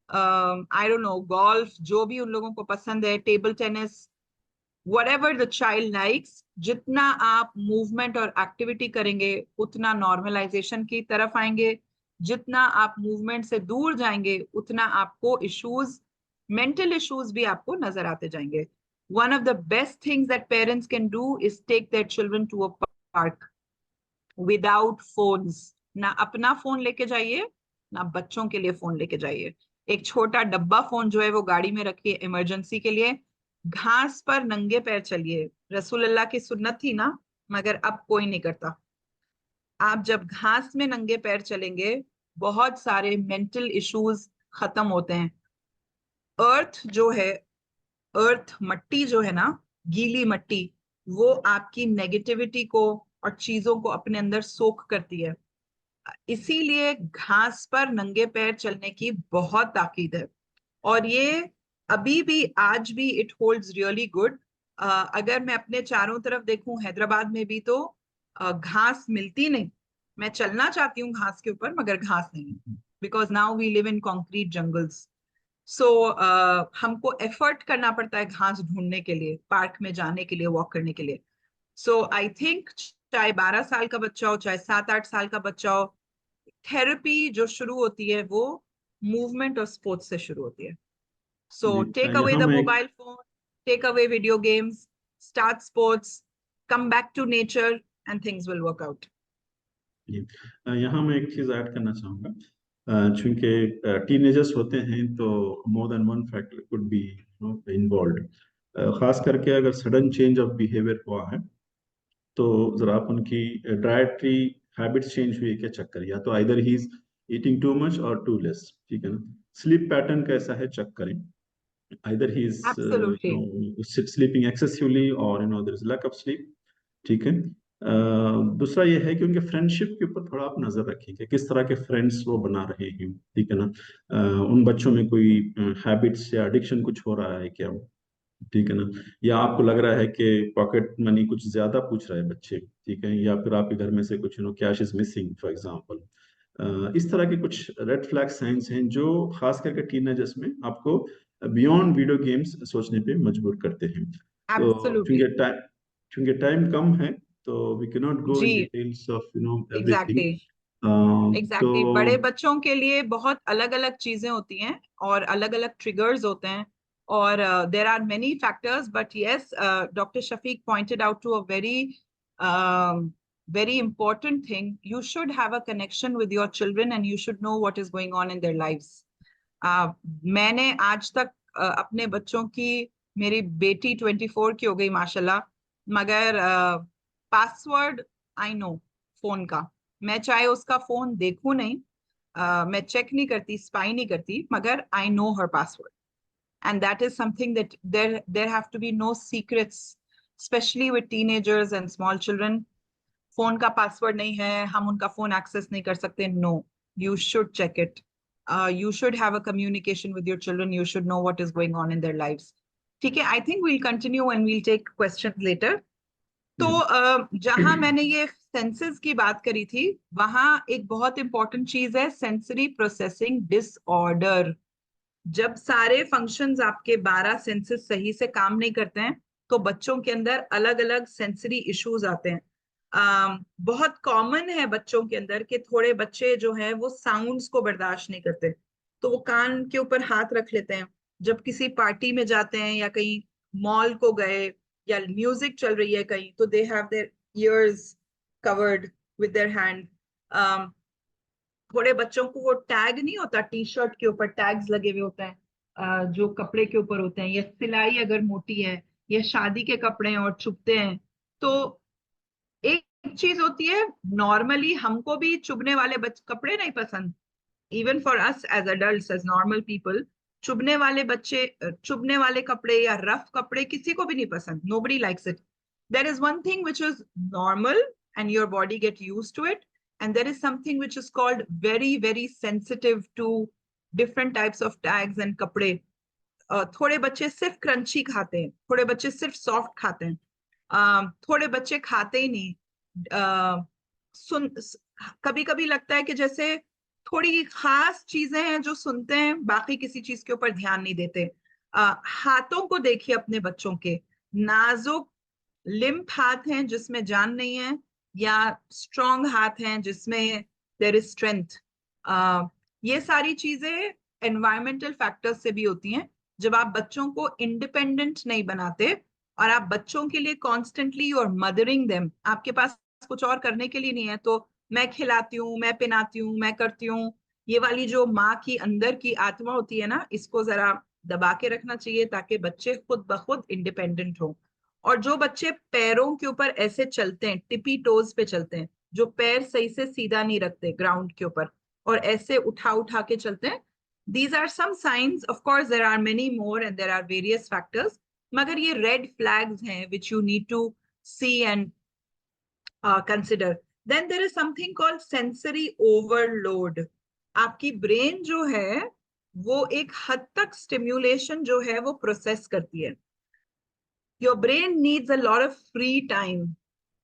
I don't know, golf, जो भी उन लोगों को पसंद है, table tennis, whatever the child likes, जितना आप मूवमेंट और एक्टिविटी करेंगे उतना नॉर्मलाइजेशन की तरफ आएंगे. जितना आप मूवमेंट से दूर जाएंगे उतना आपको इश्यूज, मेंटल इश्यूज भी आपको नजर आते जाएंगे. One of the best things that parents can do is take their children to a park without phones. ना अपना फोन लेके जाइए, ना बच्चों के लिए फोन लेके जाइए. एक छोटा डब्बा फोन जो है वो गाड़ी में रखिए इमरजेंसी के लिए. घास पर नंगे पैर चलिए. रसूल अल्लाह की सुन्नत थी ना, मगर अब कोई नहीं करता. आप जब घास में नंगे पैर चलेंगे बहुत सारे मेंटल इश्यूज खत्म होते हैं. अर्थ जो है, अर्थ मट्टी जो है ना, गीली मट्टी, वो आपकी नेगेटिविटी को और चीजों को अपने अंदर सोख करती है. इसीलिए घास पर नंगे पैर चलने की बहुत ताकीद है. और ये अभी भी, आज भी इट होल्ड्स रियली गुड. अगर मैं अपने चारों तरफ देखूं हैदराबाद में भी तो घास मिलती नहीं. मैं चलना चाहती हूँ घास के ऊपर मगर घास नहीं, because now we live in concrete jungles. So हमको एफर्ट करना पड़ता है घास ढूंढने के लिए, पार्क में जाने के लिए, वॉक करने के लिए. सो आई थिंक चाहे 12 साल का बच्चा हो, चाहे 7-8 साल का बच्चा हो, थेरेपी जो शुरू होती है वो मूवमेंट और स्पोर्ट्स से शुरू होती है. So जी, take away यहाँ the मैं mobile phone, take away video games, start sports, come back to nature, and things will work out. जी, यहाँ मैं एक चीज ऐड करना चाहूँगा. चूंकि टीनेजर्स होते हैं तो more than one factor could be involve. खास करके अगर सडन चेंज ऑफ बिहेवियर हुआ है तो जरा आप उनकी डाइटरी हैबिट्स चेंज हुई के चेक करें. या तो either he is eating too much और टू लेस, ठीक है ना. स्लीप पैटर्न कैसा है चेक करें. Either he is Absolutely. Sleeping excessively और there is lack of sleep, ठीक है. दूसरा ये है कि उनके फ्रेंडशिप के ऊपर थोड़ा आप नजर रखें कि किस तरह के फ्रेंड्स वो बना रहे हैं, ठीक है ना। उन बच्चों में कोई हैबिट्स या एडिक्शन कुछ हो रहा है क्या, ठीक है ना, या आपको लग रहा है कि पॉकेट मनी कुछ ज्यादा पूछ रहे हैं बच्चे, ठीक है, या फिर आपके घर में से कुछ cash is missing for example. इस तरह के कुछ रेड फ्लैग साइंस हैं जो खास करके टीनेजर्स में आपको बियॉन्ड वीडियो गेम्स सोचने पे मजबूर करते हैं। तो एब्सोल्युटली। चूंकि टाइम कम है, तो we can not go in जी, डिटेल्स ऑफ एवरीथिंग। एग्जैक्टली। तो एग्जैक्टली बड़े बच्चों के लिए बहुत अलग अलग चीजें होती हैं और अलग अलग ट्रिगर्स होते हैं, और there are many factors, but yes, doctor Shafiq pointed out to a very very important thing. You should have a connection with your children and you should know what is going on in their lives. मैंने आज तक अपने बच्चों की, मेरी बेटी 24 की हो गई माशाल्लाह, मगर पासवर्ड आई नो फोन का। मैं चाहे उसका फोन देखूं नहीं, मैं चेक नहीं करती, स्पाई नहीं करती, मगर I know her password. and that is something that there have to be no secrets, especially with teenagers and small children. Phone का पासवर्ड नहीं है, हम उनका फोन एक्सेस नहीं कर सकते, no, you should check it. you should have a communication with your children, you should know what is going on in their lives. ठीक है, I think we'll continue and we'll take questions later. तो जहां मैंने ये senses की बात करी थी, वहां एक बहुत इंपॉर्टेंट चीज है सेंसरी प्रोसेसिंग डिसऑर्डर। जब सारे फंक्शंस आपके 12 सेंसेस सही से काम नहीं करते हैं, तो बच्चों के अंदर अलग अलग सेंसरी इश्यूज आते हैं। बहुत कॉमन है बच्चों के अंदर कि थोड़े बच्चे जो हैं वो साउंड्स को बर्दाश्त नहीं करते, तो वो कान के ऊपर हाथ रख लेते हैं। जब किसी पार्टी में जाते हैं या कहीं मॉल को गए या म्यूजिक चल रही है कहीं, तो they have their years covered with their hand. थोड़े बच्चों को वो टैग नहीं होता, टी शर्ट के ऊपर टैग्स लगे हुए होते हैं, जो कपड़े के ऊपर होते हैं, या सिलाई अगर मोटी है, या शादी के कपड़े हैं और चुभते हैं। तो एक चीज होती है, नॉर्मली हमको भी चुभने वाले कपड़े नहीं पसंद, even for us as adults as normal people, चुभने वाले बच्चे, चुभने वाले कपड़े या रफ कपड़े किसी को भी नहीं पसंद, nobody likes it. There is one thing which is normal and your body get used to it, and there is something which is called very very sensitive to different types of tags and कपड़े। थोड़े बच्चे सिर्फ crunchy खाते हैं, थोड़े बच्चे सिर्फ soft खाते हैं, थोड़े बच्चे खाते ही नहीं। सुन कभी कभी लगता है कि जैसे थोड़ी खास चीजें हैं जो सुनते हैं, बाकी किसी चीज के ऊपर ध्यान नहीं देते। हाथों को देखिए अपने बच्चों के, नाजुक लिम्फ हाथ हैं जिसमें जान नहीं है, या स्ट्रॉन्ग हाथ हैं जिसमें देयर इज स्ट्रेंथ। ये सारी चीजें एनवायरमेंटल फैक्टर्स से भी होती हैं। जब आप बच्चों को इंडिपेंडेंट नहीं बनाते और आप बच्चों के लिए कॉन्स्टेंटली और मदरिंग देम, आपके पास कुछ और करने के लिए नहीं है, तो मैं खिलाती हूँ, मैं पिनाती हूँ, मैं करती हूँ, ये वाली जो माँ की अंदर की आत्मा होती है ना, इसको जरा दबा के रखना चाहिए ताकि बच्चे खुद ब खुद इंडिपेंडेंट हो। और जो बच्चे पैरों के ऊपर ऐसे चलते हैं, टिपी टोज पे चलते हैं, जो पैर सही से सीधा नहीं रखते ग्राउंड के ऊपर और ऐसे उठा उठा के चलते हैं, these are some signs. Of course there are many more and there are various factors, मगर ये red flags हैं which you need to see and consider. Then there is something called sensory overload. आपकी brain जो है वो एक हद तक स्टिम्युलेशन जो है वो प्रोसेस करती है। Your brain needs a lot of free time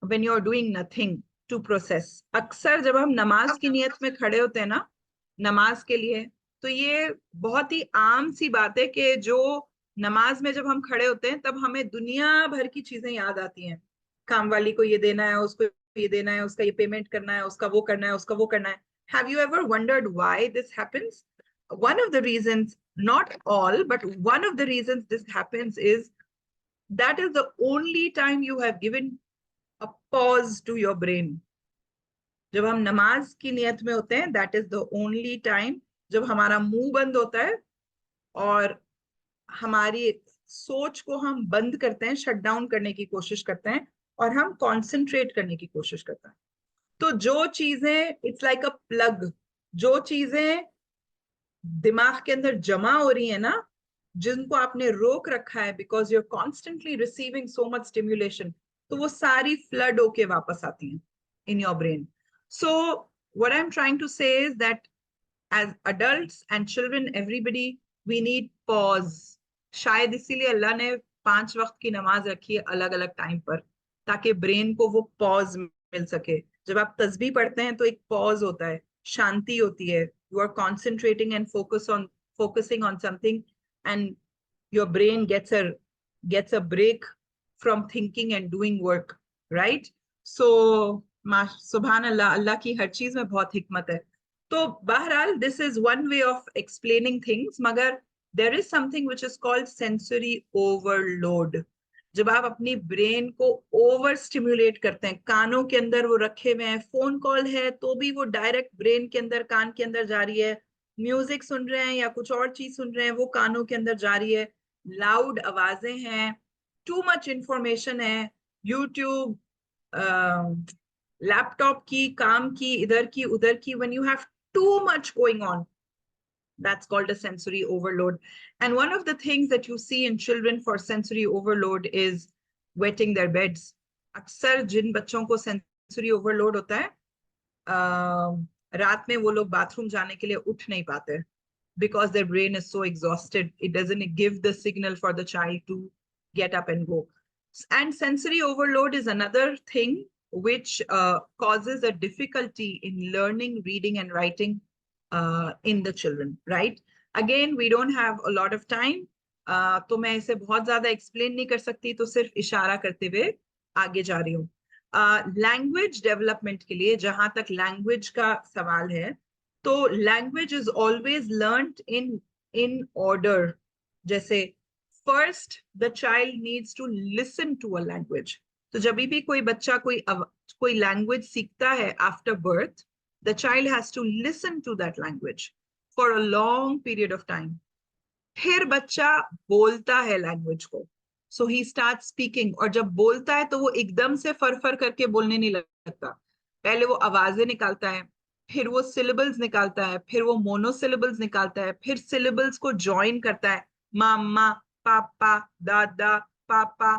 when you're doing nothing to process. अक्सर जब हम नमाज की नियत में खड़े होते हैं ना, नमाज के लिए, तो ये बहुत ही आम सी बात है कि जो नमाज में जब हम खड़े होते हैं तब हमें दुनिया भर की चीजें याद आती हैं। काम वाली को ये देना है, उसको ये देना है, उसका ये पेमेंट करना है, उसका वो करना है, उसका वो करना है। Have you ever wondered why this happens? One of the reasons, not all, but one of the reasons this happens is that is the only time you have given a pause to your brain. जब हम नमाज की नियत में होते हैं, that is the only time जब हमारा मुंह बंद होता है और हमारी सोच को हम बंद करते हैं, शट डाउन करने की कोशिश करते हैं और हम कॉन्सेंट्रेट करने की कोशिश करते हैं। तो जो चीजें, इट्स लाइक अ प्लग, जो चीजें दिमाग के अंदर जमा हो रही है ना, जिनको आपने रोक रखा है because you are constantly receiving so much stimulation, तो वो सारी फ्लड होके वापस आती हैं in your brain. So what I'm trying to say is that as adults and children, everybody, we need pause. शायद इसीलिए अल्लाह ने 5 वक्त की नमाज रखी है अलग अलग टाइम पर, ताकि ब्रेन को वो पॉज मिल सके. जब आप तस्बीह पढ़ते हैं तो एक पॉज होता है, शांति होती है. You are concentrating and focusing on something, and your brain gets a break from thinking and doing work, right? So subhan Allah, अल्लाह की हर चीज में बहुत हिकमत है. तो बहरहाल, this is one way of explaining things, मगर there is something which is called sensory overload. जब आप अपनी ब्रेन को ओवर स्टिम्युलेट करते हैं, कानों के अंदर वो रखे हुए हैं, फोन कॉल है तो भी वो डायरेक्ट ब्रेन के अंदर, कान के अंदर जा रही है, म्यूजिक सुन रहे हैं या कुछ और चीज सुन रहे हैं, वो कानों के अंदर जा रही है, लाउड आवाजें हैं, टू मच इंफॉर्मेशन है, यूट्यूब, लैपटॉप की, काम की, इधर की उधर की, when you have too much going on, that's called a sensory overload. And one of the things that you see in children for sensory overload is wetting their beds. अक्सर जिन बच्चों को sensory overload होता है, रात में वो लोग bathroom जाने के लिए उठ नहीं पाते, because their brain is so exhausted. It doesn't give the signal for the child to get up and go. And sensory overload is another thing which causes a difficulty in learning, reading, and writing in the children, right? Again, we don't have a lot of time, तो मैं इसे बहुत ज्यादा explain नहीं कर सकती, तो सिर्फ इशारा करते हुए आगे जा रही हूँ. लैंग्वेज डेवलपमेंट के लिए, जहां तक लैंग्वेज का सवाल है, तो language is always learned in order. जैसे first the child needs to listen to a language. तो जब भी कोई बच्चा कोई लैंग्वेज सीखता है after birth, the child has to listen to that language for a long period of time. फिर बच्चा बोलता है लैंग्वेज को, सो ही स्टार्ट स्पीकिंग. और जब बोलता है तो वो एकदम से फर करके बोलने नहीं लगता. पहले वो आवाजें निकालता है, फिर वो सिलेबल्स निकालता है, फिर वो मोनोसिलेबल्स निकालता है, फिर सिलेबल्स को ज्वाइन करता है, मामा, पापा, दादा, पापा,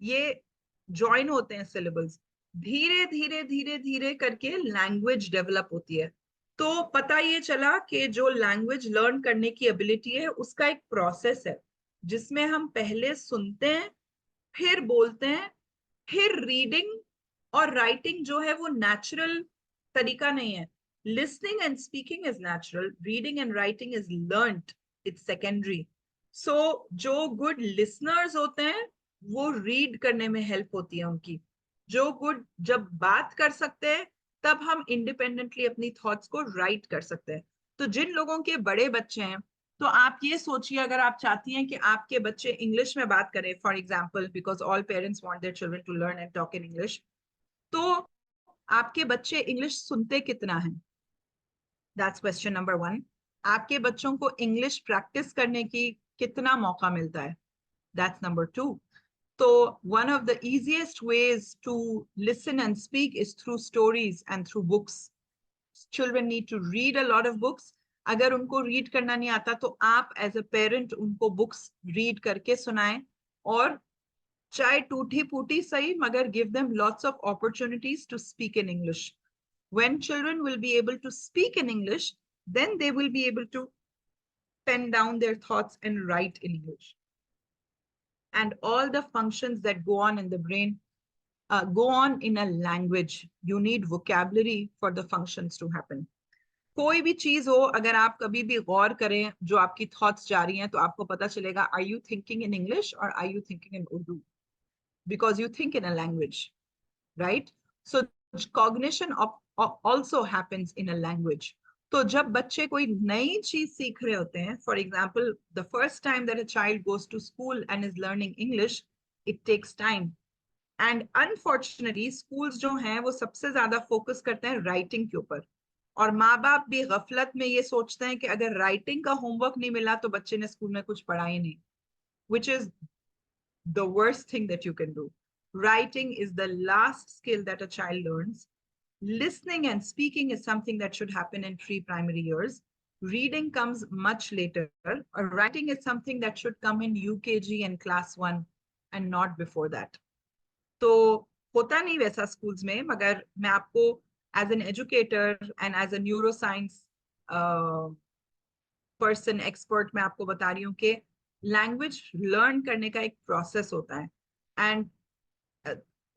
ये ज्वाइन होते हैं सिलेबल्स. धीरे धीरे धीरे धीरे करके लैंग्वेज डेवलप होती है. तो पता ये चला कि जो लैंग्वेज लर्न करने की एबिलिटी है, उसका एक प्रोसेस है, जिसमें हम पहले सुनते हैं, फिर बोलते हैं, फिर रीडिंग और राइटिंग जो है वो नेचुरल तरीका नहीं है. Listening and speaking is natural, reading and writing is learned, it's secondary. So जो गुड लिसनर्स होते हैं वो रीड करने में हेल्प होती है उनकी. जो गुड, जब बात कर सकते हैं तब हम इंडिपेंडेंटली अपनी थॉट्स को राइट कर सकते हैं. तो जिन लोगों के बड़े बच्चे हैं, तो आप ये सोचिए, अगर आप चाहती हैं कि आपके बच्चे इंग्लिश में बात करें, for example, because all parents want their children to learn and talk in English, तो आपके बच्चे इंग्लिश सुनते कितना है? That's question number 1. आपके बच्चों को इंग्लिश प्रैक्टिस करने की कितना मौका मिलता है? That's number 2. So one of the easiest ways to listen and speak is through stories and through books. Children need to read a lot of books. अगर उनको read करना नहीं आता तो आप as a parent उनको books read करके सुनाएं, और चाहे टूटी फूटी सही, मगर give them lots of opportunities to speak in English. When children will be able to speak in English, then they will be able to pen down their thoughts and write in English. And all the functions that go on in the brain go on in a language. You need vocabulary for the functions to happen. कोई भी चीज हो, अगर आप कभी भी गौर करें जो आपकी थॉट्स जा रही हैं, तो आपको पता चलेगा, are you thinking in English or are you thinking in Urdu? Because you think in a language, right? So cognition also happens in a language. तो जब बच्चे कोई नई चीज सीख रहे होते हैं, for example, the first time that a child goes to school and is learning English, it takes time. And unfortunately schools जो हैं वो सबसे ज्यादा फोकस करते हैं राइटिंग के ऊपर, और माँ बाप भी गफलत में ये सोचते हैं कि अगर राइटिंग का होमवर्क नहीं मिला तो बच्चे ने स्कूल में कुछ पढ़ा ही नहीं, which is the worst thing that you can do. Writing is the last skill that a child learns. Listening and speaking is something that should happen in pre-primary years. Reading comes much later. Writing is something that should come in UKG and class 1 and not before that. So होता नहीं वैसा schools में, मगर मैं आपको as an educator and as a neuro science person expert मैं आपको बता रही हूँ कि लैंग्वेज लर्न करने का एक प्रोसेस होता है, and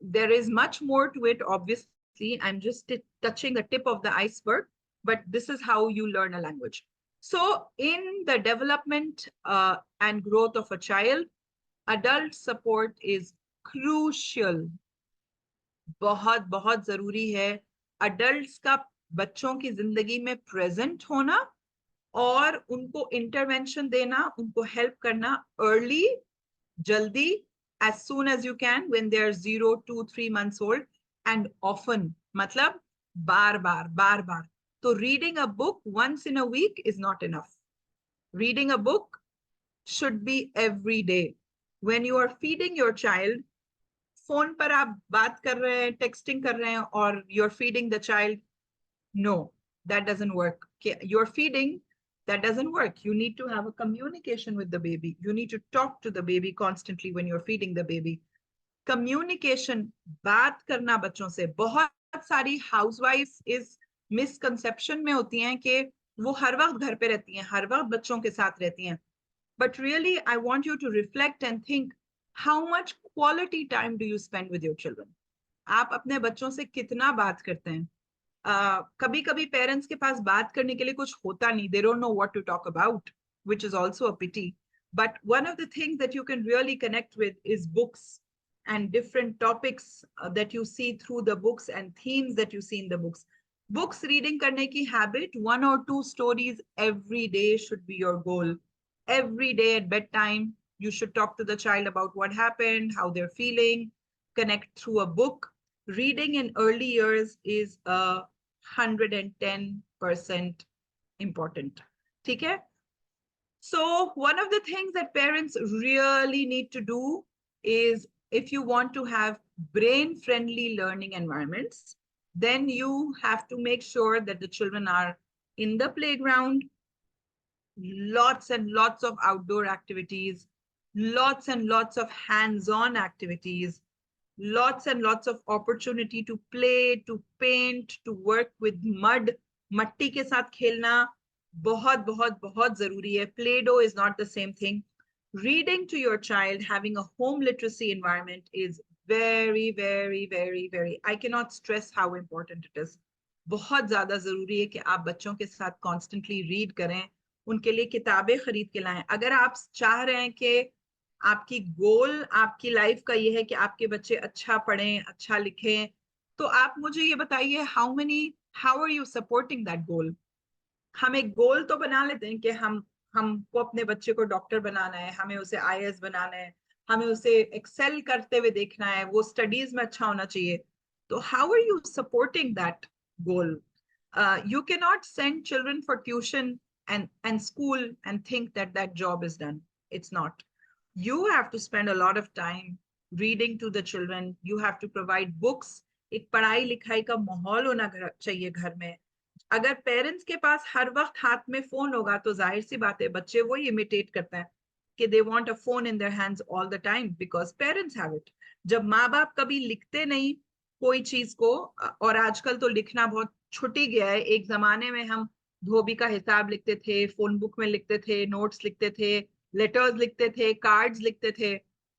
there is much more to it. Obviously, I'm just touching the tip of the iceberg, but this is how you learn a language. So in the development and growth of a child, adult support is crucial. बहुत बहुत जरूरी है adults का बच्चों की जिंदगी में present होना और उनको intervention देना, उनको help करना early, jaldi, as soon as you can, when they're 0, 2, 3 months old, and often, matlab bar bar. So reading a book once in a week is not enough. Reading a book should be every day. When you are feeding your child, phone par aap baat kar rahe hain, texting kar rahe hain, or you're feeding the child, no, that doesn't work. You're feeding, that doesn't work. You need to have a communication with the baby. You need to talk to the baby constantly when you're feeding the baby. Communication, बात करना बच्चों से. बहुत सारी housewives is misconception में होती हैं कि वो हर वक्त घर पे रहती हैं, हर वक्त बच्चों के साथ रहती हैं. But really, I want you to reflect and think, how much quality time do you spend with your children? आप अपने बच्चों से कितना बात करते हैं? कभी कभी पेरेंट्स के पास बात करने के लिए कुछ होता नहीं, they don't know what to talk about, which is also a pity. But one of the things that you can really connect with is books and different topics that you see through the books and themes that you see in the books. Books reading करने की habit, 1 or 2 stories every day should be your goal. Every day at bedtime, you should talk to the child about what happened, how they're feeling, connect through a book. Reading in early years is a 110% important. Okay? So one of the things that parents really need to do is, if you want to have brain-friendly learning environments, then you have to make sure that the children are in the playground, lots and lots of outdoor activities, lots and lots of hands-on activities, lots and lots of opportunity to play, to paint, to work with mud. मट्टी के साथ खेलना बहुत बहुत बहुत जरूरी है. Play-Doh is not the same thing. Reading to your child, having a home literacy environment is very, very, very, very, I cannot stress how important it is. बहुत ज्यादा जरूरी है कि आप बच्चों के साथ constantly read करें, उनके लिए किताबें खरीद के लाएं. अगर आप चाह रहे हैं कि आपकी गोल आपकी लाइफ का ये है कि आपके बच्चे अच्छा पढ़ें, अच्छा लिखें, तो आप मुझे ये बताइए, how are you supporting that goal? हम एक गोल तो बना लेते हैं कि हमको अपने बच्चे को डॉक्टर बनाना है, हमें उसे IAS बनाना है, हमें उसे एक्सेल करते हुए देखना है, वो स्टडीज में अच्छा होना चाहिए. तो how are you supporting that goal? You cannot send children for tuition and school and think that that job is done. It's not. You have to spend a lot of time reading to the children. You have to provide books. एक पढ़ाई लिखाई का माहौल होना चाहिए घर में. अगर पेरेंट्स के पास हर वक्त हाथ में फोन होगा तो जाहिर सी बात है बच्चे वही इमिटेट करते हैं कि they want a phone in their hands all the time because parents have it. जब माँ बाप कभी लिखते नहीं कोई चीज को, और आजकल तो लिखना बहुत छुटी गया है. एक जमाने में हम धोबी का हिसाब लिखते थे, फोन बुक में लिखते थे, नोट्स लिखते थे, लेटर्स लिखते थे, कार्ड्स लिखते थे.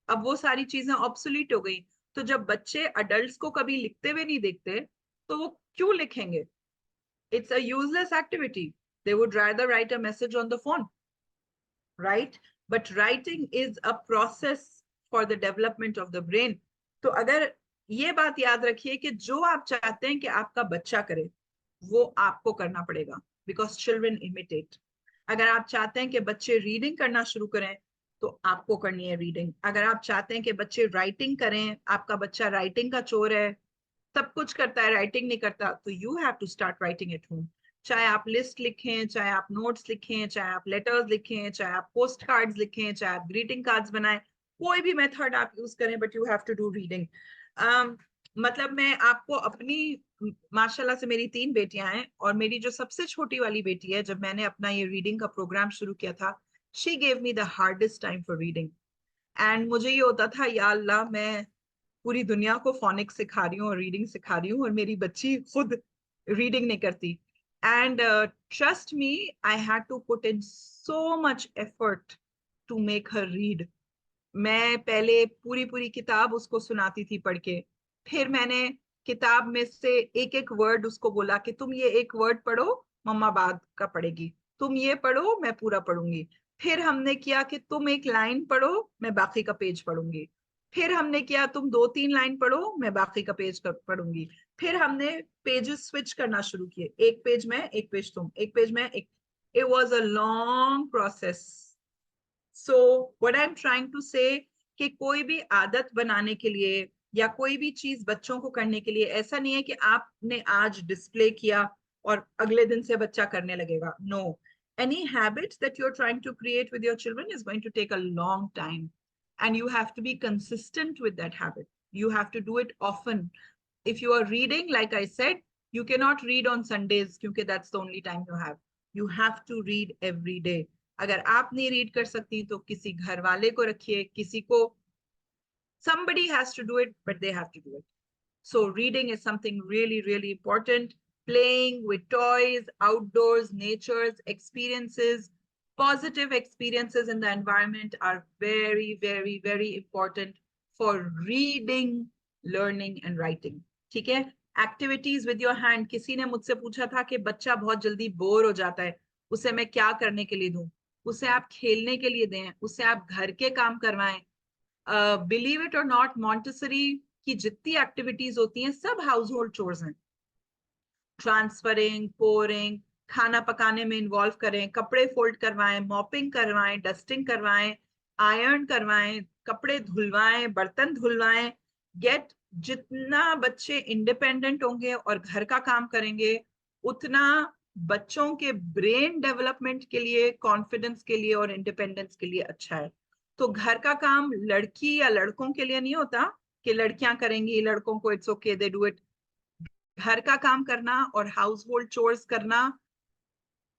अब वो सारी चीजें ऑब्सोलीट हो गई. तो जब बच्चे अडल्ट्स को कभी लिखते हुए नहीं देखते तो वो क्यों लिखेंगे? It's a useless activity. They would rather write a message on the phone, right? But writing is a process for the development of the brain. तो अगर ये बात याद रखिए कि जो आप चाहते हैं कि आपका बच्चा करे वो आपको करना पड़ेगा, because children imitate. अगर आप चाहते हैं कि बच्चे रीडिंग करना शुरू करें तो आपको करनी है रीडिंग. अगर आप चाहते हैं कि बच्चे राइटिंग करें, आपका बच्चा राइटिंग का चोर है, सब कुछ करता है, राइटिंग नहीं करता, तो you have to start writing at home. चाहे आप लिस्ट लिखें, चाहे आप नोट्स लिखें, चाहे आप लेटर्स लिखें, चाहे आप पोस्ट कार्ड्स लिखें, चाहे आप ग्रीटिंग कार्ड्स बनाएं, कोई भी मेथड आप यूज करें, but you have to do reading. मतलब मैं आपको अपनी, माशाल्लाह से मेरी 3 बेटियां हैं और मेरी जो सबसे छोटी वाली बेटी है, जब मैंने अपना ये रीडिंग का प्रोग्राम शुरू किया था, she gave me the hardest time for reading. And मुझे ये होता था, या अल्लाह मैं पूरी दुनिया को फोनिक्स सिखा रही हूँ और रीडिंग सिखा रही हूँ और मेरी बच्ची खुद रीडिंग नहीं करती. And trust me, I had to put in so much effort to make her read. मैं पहले पूरी पूरी किताब उसको सुनाती थी पढ़ के. फिर मैंने किताब में से एक एक वर्ड उसको बोला कि तुम ये एक वर्ड पढ़ो, मम्मा बाद का पढ़ेगी. तुम ये पढ़ो, मैं पूरा पढ़ूंगी. फिर हमने किया कि तुम एक लाइन पढ़ो, मैं बाकी का पेज पढ़ूंगी. फिर हमने किया तुम 2-3 लाइन पढ़ो, मैं बाकी का पेज पढ़ूंगी. फिर हमने पेजेस स्विच करना शुरू किए, एक पेज में, एक पेज तुम, एक पेज में, एक. It was a long process. So what I am trying to say कि कोई भी आदत बनाने के लिए या कोई भी चीज बच्चों को करने के लिए ऐसा नहीं है कि आपने आज डिस्प्ले किया और अगले दिन से बच्चा करने लगेगा. No, any habit that you're trying to create with your children is going to take a long time, and you have to be consistent with that habit. You have to do it often. If you are reading, like I said, you cannot read on Sundays because that's the only time you have. You have to read every day. अगर आप नहीं read कर सकती तो किसी घर वाले को रखिए, किसी को. Somebody has to do it, but they have to do it. So reading is something really, really important. Playing with toys, outdoors, nature's experiences, positive experiences in the environment are very, very, very important for reading, learning, and writing. ठीक है? Activities with your hand. किसी ने मुझसे पूछा था कि बच्चा बहुत जल्दी बोर हो जाता है, उसे मैं क्या करने के लिए दूं? उसे आप खेलने के लिए दें, उसे आप घर के काम करवाएं. Believe it or not, Montessori की जितनी एक्टिविटीज होती हैं सब हाउस होल्ड चोर्स हैं. ट्रांसफरिंग, पोरिंग, खाना पकाने में इन्वॉल्व करें, कपड़े फोल्ड करवाएं, मॉपिंग करवाएं, डस्टिंग करवाएं, आयरन करवाएं, कपड़े धुलवाएं, बर्तन धुलवाएं. गेट, जितना बच्चे इंडिपेंडेंट होंगे और घर का काम करेंगे उतना बच्चों के ब्रेन डेवलपमेंट के लिए, कॉन्फिडेंस के लिए और इंडिपेंडेंस के लिए अच्छा है. तो घर का काम लड़की या लड़कों के लिए नहीं होता कि लड़कियां करेंगी, लड़कों को it's okay, they do it. घर का काम करना और हाउस होल्ड चोर्स करना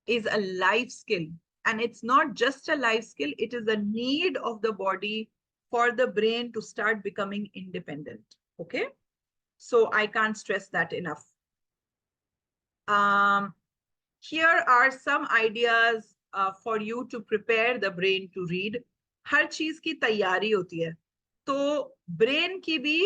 is a life skill, and it's not just a life skill, it is a need of the body for the brain to start becoming independent. Okay, so I can't stress that enough. Here are some ideas for you to prepare the brain to read. हर चीज की तैयारी होती है, तो brain की भी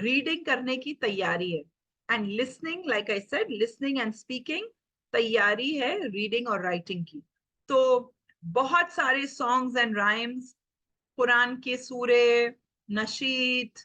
reading करने की तैयारी है. And listening, like I said, listening and speaking तैयारी है रीडिंग और राइटिंग की. तो बहुत सारे सॉन्ग्स एंड राइम्स, कुरान के सूरे, नशीद,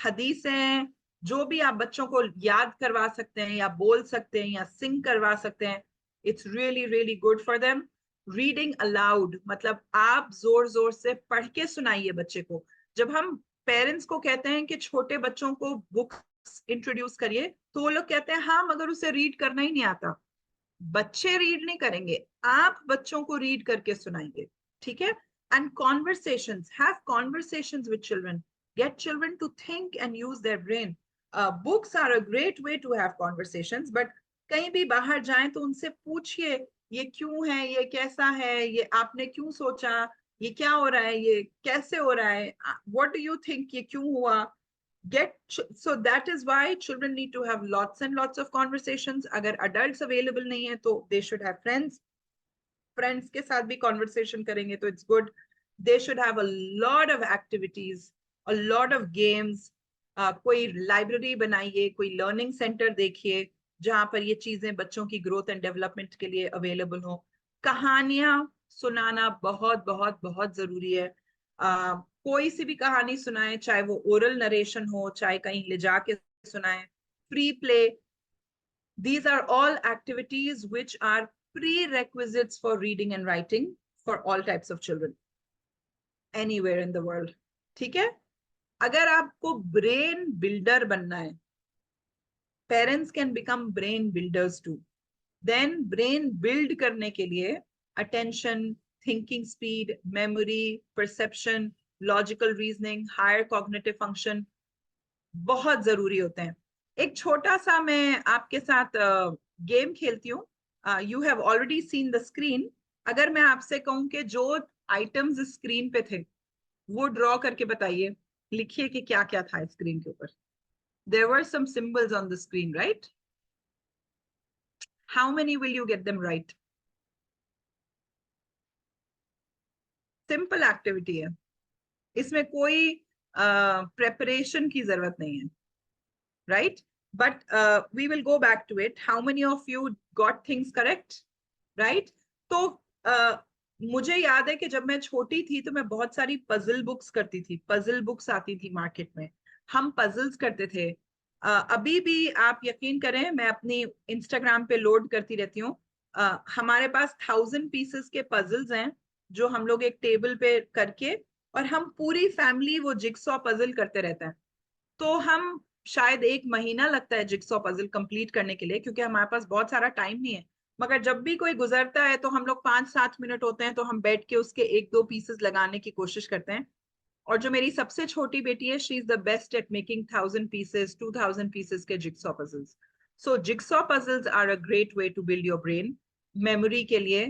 हदीसें, जो भी आप बच्चों को याद करवा सकते हैं या बोल सकते हैं या सिंग करवा सकते हैं, it's really really good for them. Reading allowed मतलब आप जोर जोर से पढ़ के सुनाइए बच्चे को. जब हम पेरेंट्स को कहते हैं कि छोटे बच्चों को बुक्स इंट्रोड्यूस करिए, तो वो लोग कहते हैं हाँ मगर उसे रीड करना ही नहीं आता. बच्चे रीड नहीं करेंगे, आप बच्चों को रीड करके सुनाएंगे. ठीक है? And conversations, have conversations with children. Get children to think and use their brain. Books are a great way to have conversations, but कहीं भी बाहर जाएं तो उनसे पूछिए ये क्यों है, ये कैसा है, ये आपने क्यों सोचा, ये क्या हो रहा है, ये कैसे हो रहा है, what do you think, ये क्यों हुआ. So that is why children need to have lots and lots of conversations. अगर adults available नहीं है तो they should have friends. Friends के साथ भी conversation करेंगे तो it's good. They should have a lot of activities, a lot of games. कोई library बनाइए, कोई learning center देखिए जहां पर ये चीजें बच्चों की growth and development के लिए available हो. कहानियां सुनाना बहुत बहुत बहुत जरूरी है. कोई सी भी कहानी सुनाए, चाहे वो oral narration हो, चाहे कहीं ले जाके सुनाए, free play. These are all activities which are prerequisites for reading and writing for all types of children anywhere in the world. ठीक है? अगर आपको brain builder बनना है, parents can become brain builders too. Then brain build करने के लिए attention, thinking speed, memory, perception, logical reasoning, higher cognitive function बहुत जरूरी होते हैं. एक छोटा सा मैं आपके साथ गेम खेलती हूँ. You have already seen the screen. अगर मैं आपसे कहूं कि जो आइटम्स स्क्रीन पे थे वो ड्रॉ करके बताइए, लिखिए कि क्या क्या था स्क्रीन के ऊपर. There were some symbols on the screen, right? How many will you get them right? Simple activity है. इसमें कोई preparation की जरूरत नहीं है, right? But we will go back to it. How many of you got things correct, right? तो मुझे याद है कि जब मैं छोटी थी तो मैं बहुत सारी पजल बुक्स करती थी. पजल बुक्स आती थी मार्केट में, हम पजल्स करते थे. अभी भी आप यकीन करें, मैं अपनी इंस्टाग्राम पे लोड करती रहती हूँ. हमारे पास 1000 पीसेस के पजल्स हैं जो हम लोग एक टेबल पे करके, और हम पूरी फैमिली वो जिक्सॉ पजल करते रहते हैं. तो हम शायद 1 महीना लगता है जिक्सॉ पजल कंप्लीट करने के लिए, क्योंकि हमारे पास बहुत सारा टाइम नहीं है. मगर जब भी कोई गुजरता है तो हम लोग 5-7 मिनट होते हैं तो हम बैठ के उसके 1-2 पीसेस लगाने की कोशिश करते हैं. और जो मेरी सबसे छोटी बेटी है, she is the best at making 1000 pieces 2000 pieces के jigsaw puzzles. So jigsaw puzzles are a great way to build your brain memory के लिए.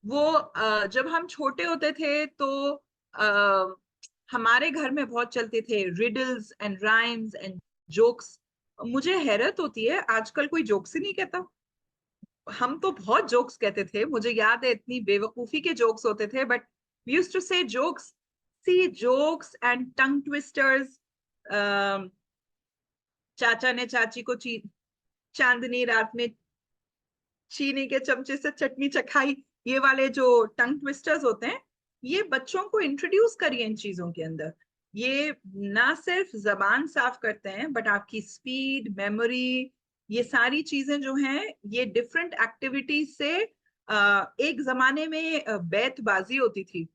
जब हम छोटे होते थे तो हमारे घर में बहुत चलते थे riddles and rhymes and jokes. मुझे हैरत होती है आजकल कोई जोक्स ही नहीं कहता. हम तो बहुत जोक्स कहते थे, मुझे याद है इतनी बेवकूफी के जोक्स होते थे, but we used to say jokes. See jokes and tongue twisters. चाचा ने चाची को चांदनी रात में चीनी के चमचे से चटनी चखाई. ये वाले जो टंग ट्विस्टर्स होते हैं, ये बच्चों को इंट्रोड्यूस करिए इन चीजों के अंदर. ये ना सिर्फ जबान साफ करते हैं, बट आपकी स्पीड, मेमोरी, ये सारी चीजें जो हैं, ये डिफरेंट एक्टिविटीज से. एक जमाने में बैतबाजी होती थी.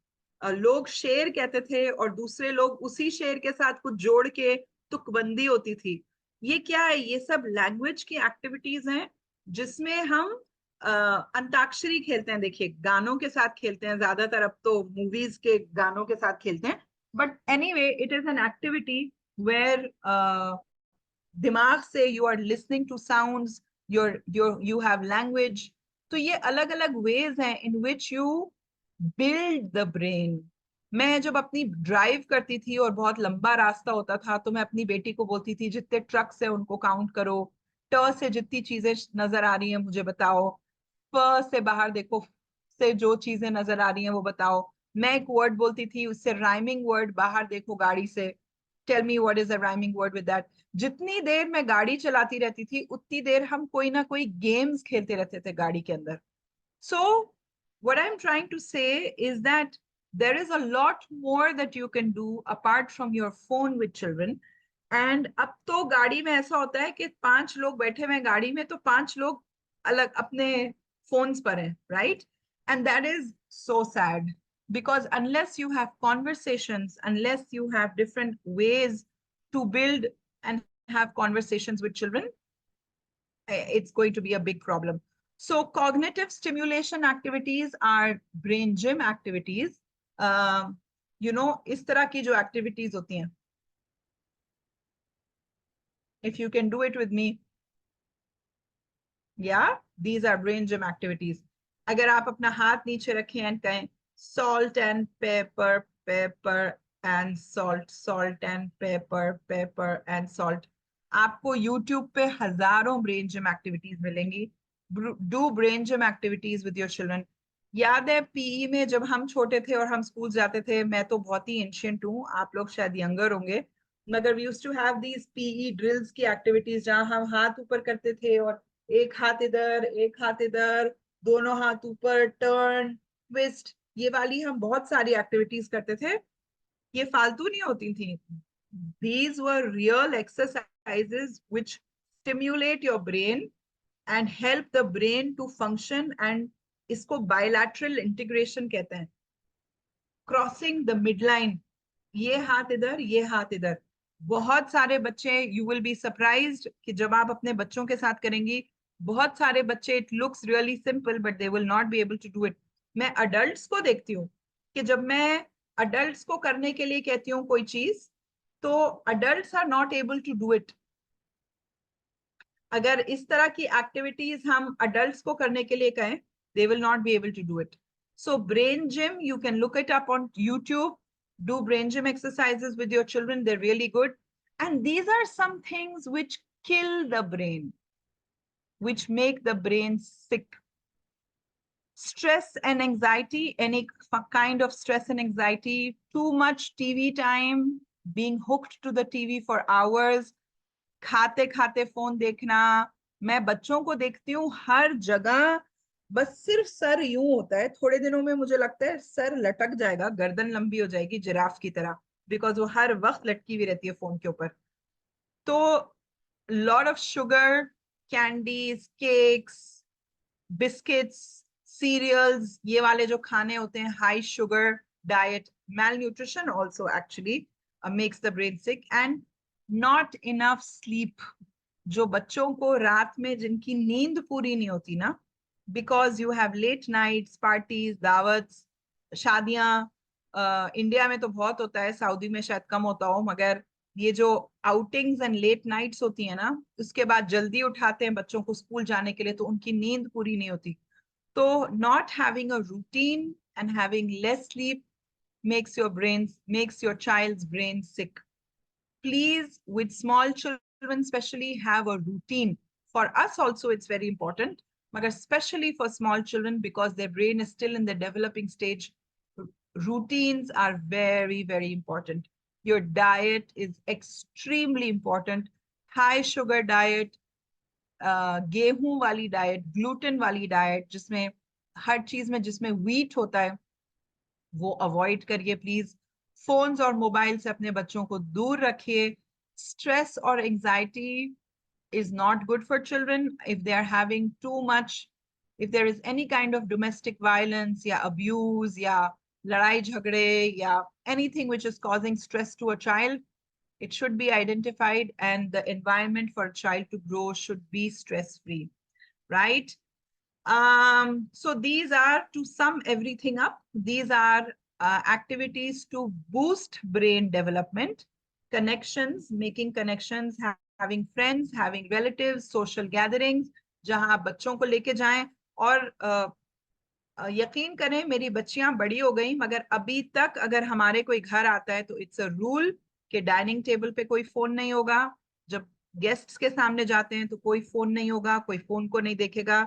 लोग शेर कहते थे और दूसरे लोग उसी शेर के साथ कुछ जोड़ के तुकबंदी होती थी. ये क्या है? ये सब लैंग्वेज की एक्टिविटीज हैं जिसमें हम अंताक्षरी खेलते हैं. देखिए, गानों के साथ खेलते हैं ज्यादातर, अब तो मूवीज के गानों के साथ खेलते हैं. But anyway, it is an activity where दिमाग से you are listening to sounds, you have language. तो ये अलग अलग वेज हैं in which you build the brain. मैं जब अपनी ड्राइव करती थी और बहुत लंबा रास्ता होता था तो मैं अपनी बेटी को बोलती थी जितने ट्रक्स है उनको काउंट करो, ट से जितनी चीजें नजर आ रही हैं मुझे बताओ, प से बाहर देखो, से जो चीजें नजर आ रही हैं वो बताओ. मैं एक वर्ड बोलती थी, उससे राइमिंग वर्ड, बाहर देखो गाड़ी से, tell me what is a rhyming word with that. जितनी देर मैं गाड़ी चलाती रहती थी उतनी देर हम कोई ना कोई गेम्स खेलते रहते थे गाड़ी के अंदर. So what I'm trying to say is that there is a lot more that you can do apart from your phone with children. And अब तो गाड़ी में ऐसा होता है कि 5 लोग बैठे हुए हैं गाड़ी में तो 5 लोग अलग अपने phones पर हैं, right? And that is so sad, because unless you have conversations, unless you have different ways to build and have conversations with children, it's going to be a big problem. So cognitive stimulation activities are brain gym activities. इस तरह की जो activities होती हैं. If you can do it with me. Yeah, these are brain gym activities. अगर आप अपना हाथ नीचे रखें and कहें salt and pepper, pepper and salt, salt and pepper, pepper and salt. आपको YouTube पे हजारों brain gym activities मिलेंगी. Do brain gym activities with your children. याद है पीई में जब हम छोटे थे और हम स्कूल जाते थे, मैं तो बहुत ही एंशियंट हूँ, आप लोग शायद यंगर होंगे, मगर we used to have these PE drills की activities जहाँ हम हाथ ऊपर करते थे और एक हाथ इधर, एक हाथ इधर, दोनों हाथ ऊपर, टर्न, ट्विस्ट, ये वाली हम बहुत सारी एक्टिविटीज करते थे. ये फालतू नहीं होती थी. These were real exercises which stimulate your brain and help the brain to function, and इसको bilateral integration कहते हैं. Crossing the midline, ये हाथ इधर, ये हाथ इधर. बहुत सारे बच्चे, you will be surprised कि जब आप अपने बच्चों के साथ करेंगी, बहुत सारे बच्चे, it looks really simple but they will not be able to do it. मैं adults को देखती हूँ कि जब मैं adults को करने के लिए कहती हूँ कोई चीज, तो adults are not able to do it. अगर इस तरह की एक्टिविटीज हम adults को करने के लिए कहें, they will not be able to do it. So brain gym, you can look it up on YouTube. Do brain gym exercises with your children. They're really good. And these are some things which kill the brain, which make the brain sick. Stress and anxiety, any kind of stress and anxiety, too much TV time, being hooked to the TV for hours, खाते खाते phone देखना. मैं बच्चों को देखती हूँ हर जगह, बस सिर्फ सर यूं होता है, थोड़े दिनों में मुझे लगता है सर लटक जाएगा, गर्दन लंबी हो जाएगी जिराफ की तरह, बिकॉज वो हर वक्त लटकी हुई रहती है फोन के ऊपर. तो lot of sugar, candies, cakes, biscuits, cereals, ये वाले जो खाने होते हैं, high sugar diet, malnutrition also actually makes the brain sick. And not enough sleep. जो बच्चों को रात में जिनकी नींद पूरी नहीं होती ना, because you have late nights, parties, दावत्स, शादियां. इंडिया में तो बहुत होता है, सऊदी में शायद कम होता हो, मगर ये जो आउटिंग्स एंड लेट नाइट्स होती है ना, उसके बाद जल्दी उठाते हैं बच्चों को स्कूल जाने के लिए, तो उनकी नींद पूरी नहीं होती. तो not having a routine and having less sleep makes your child's brain sick. Please, with small children especially, have a routine. For us also it's very important, but especially for small children, because their brain is still in the developing stage, routines are very, very important. Your diet is extremely important. High sugar diet, गेहूं वाली diet, gluten वाली diet, जिसमें हर चीज में जिसमें wheat होता है, वो अवॉइड करिए प्लीज. फोन्स और मोबाइल से अपने बच्चों को दूर रखिए. स्ट्रेस और anxiety is not good for children. If they are having too much, if there is any kind of domestic violence, yeah, abuse, yeah, ladai jhagde, yeah, anything which is causing stress to a child, it should be identified, and the environment for a child to grow should be stress free, right? So these are, to sum everything up, these are activities to boost brain development. Connections, making connections, having friends, having relatives, social gatherings, जहां आप बच्चों को लेके जाएं. और यकीन करें, मेरी बच्चियां बड़ी हो गई, मगर अभी तक अगर हमारे कोई घर आता है तो इट्स अ रूल कि डाइनिंग टेबल पे कोई फोन नहीं होगा. जब गेस्ट्स के सामने जाते हैं तो कोई फोन नहीं होगा, कोई फोन को नहीं देखेगा.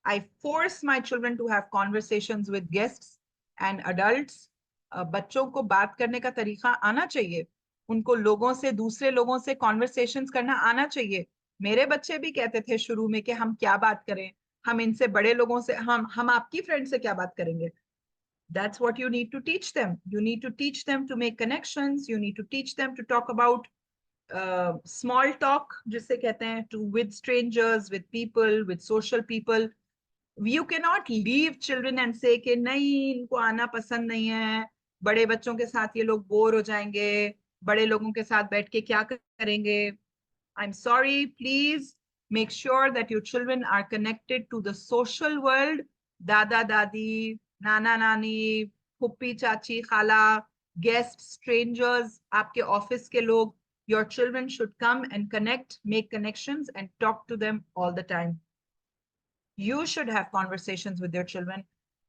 I force my children to have conversations with guests and adults. बच्चों को बात करने का तरीका आना चाहिए, उनको लोगों से, दूसरे लोगों से कॉन्वर्सेशंस करना आना चाहिए. मेरे बच्चे भी कहते थे शुरू में कि हम क्या बात करें, हम इनसे बड़े लोगों से, हम आपकी फ्रेंड से क्या बात करेंगे. That's what you need to teach them. You need to teach them to make connections. You need to teach them to talk about small talk, जिसे कहते हैं, to with strangers, with people, with social people. You cannot leave children and say कि नहीं, इनको आना पसंद नहीं है, बड़े बच्चों के साथ ये लोग बोर हो जाएंगे, बड़े लोगों के साथ बैठ के क्या करेंगे. I'm sorry, please make sure that your children are connected to the social world. Dada dadi, nana nani, phuppi chachi, khala, guests, strangers, आपके office के लोग. Your children should come and connect, make connections, and talk to them all the time. You should have conversations with your children.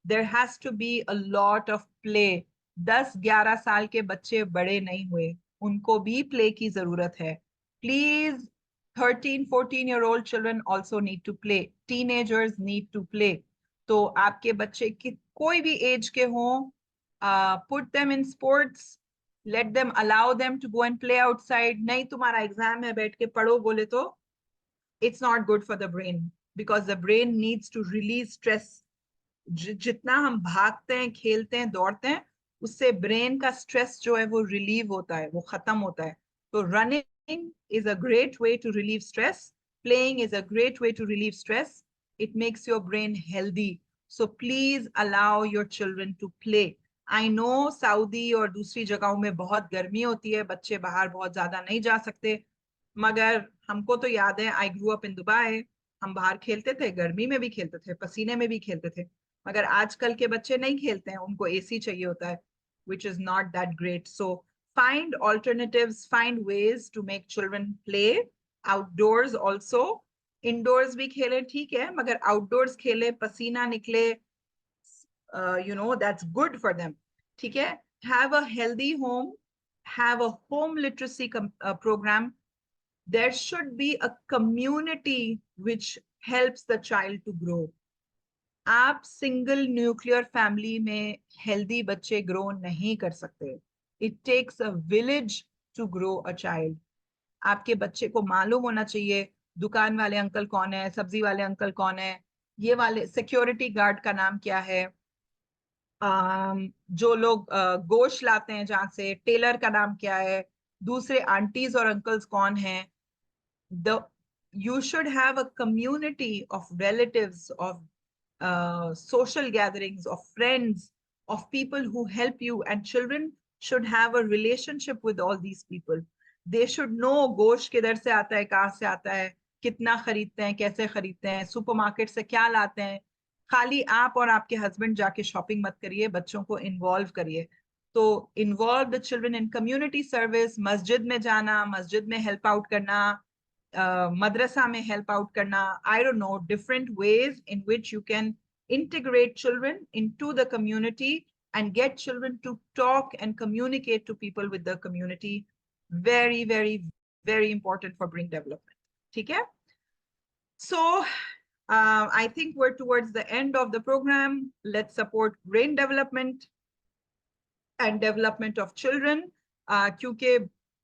There has to be a lot of play. 10-11 साल के बच्चे बड़े नहीं हुए, उनको भी play की जरूरत है. Please, 13-14-year-old children also need to play. Teenagers need to play. तो आपके बच्चे की कोई भी age के हों, put them in sports. Let them, allow them to go and play outside. नहीं तुम्हारा exam है, बैठ के पढ़ो बोले तो, it's not good for the brain, because the brain needs to release stress. जितना हम भागते हैं, खेलते हैं, दौड़ते हैं, उससे ब्रेन का स्ट्रेस जो है वो रिलीव होता है, वो खत्म होता है. तो running is a great way to relieve stress. Playing is a great way to relieve stress. It makes your brain healthy. So please allow your children to play. I know Saudi और दूसरी जगहों में बहुत गर्मी होती है, बच्चे बाहर बहुत ज्यादा नहीं जा सकते, मगर हमको तो याद है, आई ग्रू अप इन दुबई, हम बाहर खेलते थे, गर्मी में भी खेलते थे, पसीने में भी खेलते थे. मगर आजकल के बच्चे नहीं खेलते हैं, उनको एसी चाहिए होता है, which is not that great. So find alternatives, find ways to make children play outdoors also. Indoors भी खेले ठीक है, मगर outdoors खेले, पसीना निकले, that's good for them. ठीक है? Have a healthy home, have a home literacy program. There should be a community which helps the child to grow. आप सिंगल न्यूक्लियर फैमिली में हेल्दी बच्चे ग्रो नहीं कर सकते. It takes a village to grow a child. आपके बच्चे को मालूम होना चाहिए दुकान वाले अंकल कौन है, सब्जी वाले अंकल कौन है, ये वाले सिक्योरिटी गार्ड का नाम क्या है, जो लोग गोश्त लाते हैं जहां से, टेलर का नाम क्या है, दूसरे आंटीज और अंकल्स कौन हैं. The you should have a community of relatives, of social gatherings, of friends, of people who help you, and children should have a relationship with all these people. They should know गोश्त किधर से आता है, कहाँ से आता है, कितना खरीदते हैं, कैसे खरीदते हैं, सुपरमार्केट से क्या लाते हैं. खाली आप और आपके हस्बैंड जाके शॉपिंग मत करिए, बच्चों को इन्वॉल्व करिए. तो involve the children in community service. मस्जिद में जाना, मस्जिद में हेल्प आउट करना, madrasa mein help out karna. I don't know, different ways in which you can integrate children into the community and get children to talk and communicate to people with the community. Very, very, very important for brain development. Okay? So I think we're towards the end of the program. Let's support brain development and development of children. क्योंकि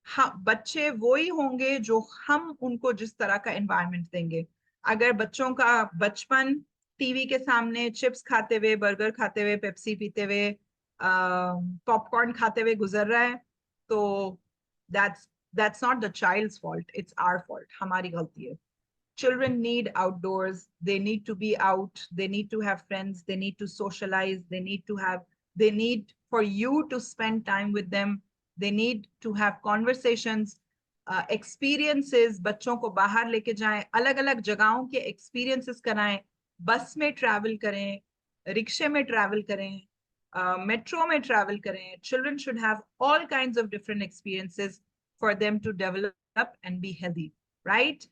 हाँ, बच्चे वो ही होंगे जो हम उनको जिस तरह का एनवायरनमेंट देंगे. अगर बच्चों का बचपन टीवी के सामने चिप्स खाते हुए, बर्गर खाते हुए, पेप्सी पीते हुए, पॉपकॉर्न खाते हुए गुजर रहा है, तो that's not the child's fault, it's our fault. हमारी गलती है. Children need outdoors, they need to be out, they need to have friends, they need to socialize, they need for you to spend time with them. They need to have conversations, experiences. बच्चों को बाहर लेके जाएं, अलग अलग जगहों के experiences कराएं, बस में travel करें, रिक्शे में travel करें, metro में travel करें. Children should have all kinds of different experiences for them to develop and be healthy, right?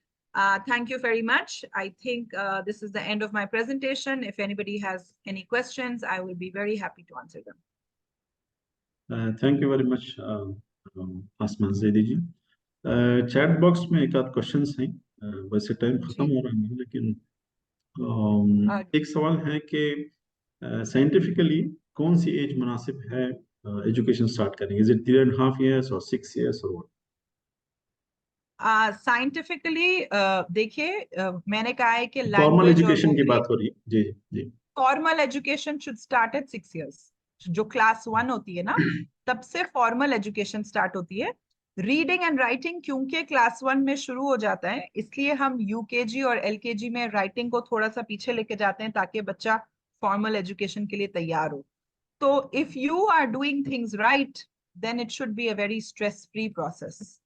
Thank you very much. I think this is the end of my presentation. If anybody has any questions, I will be very happy to answer them. Thank you very much आसमान ज़ैदी जी. Chat box में एक आध questions हैं. वैसे time खत्म हो रहा है, लेकिन एक सवाल है कि साइंटिफिकली कौन सी एज मुनासिब है एजुकेशन स्टार्ट करने की? इज इट 3.5 years और 6 years और what? साइंटिफिकली देखिए, मैंने कहा है कि फॉर्मल लैंग्वेज और एजुकेशन की बात हो रही है. जी जी जी. Formal education should start at 6 years. जो क्लास 1 होती है ना, तब से फॉर्मल एजुकेशन स्टार्ट होती है. रीडिंग एंड राइटिंग क्योंकि क्लास 1 में शुरू हो जाता है, इसलिए हम यूकेजी और एलकेजी में राइटिंग को थोड़ा सा पीछे लेके जाते हैं ताकि बच्चा फॉर्मल एजुकेशन के लिए तैयार हो. तो if you are doing things right, then it should be a very stress free process.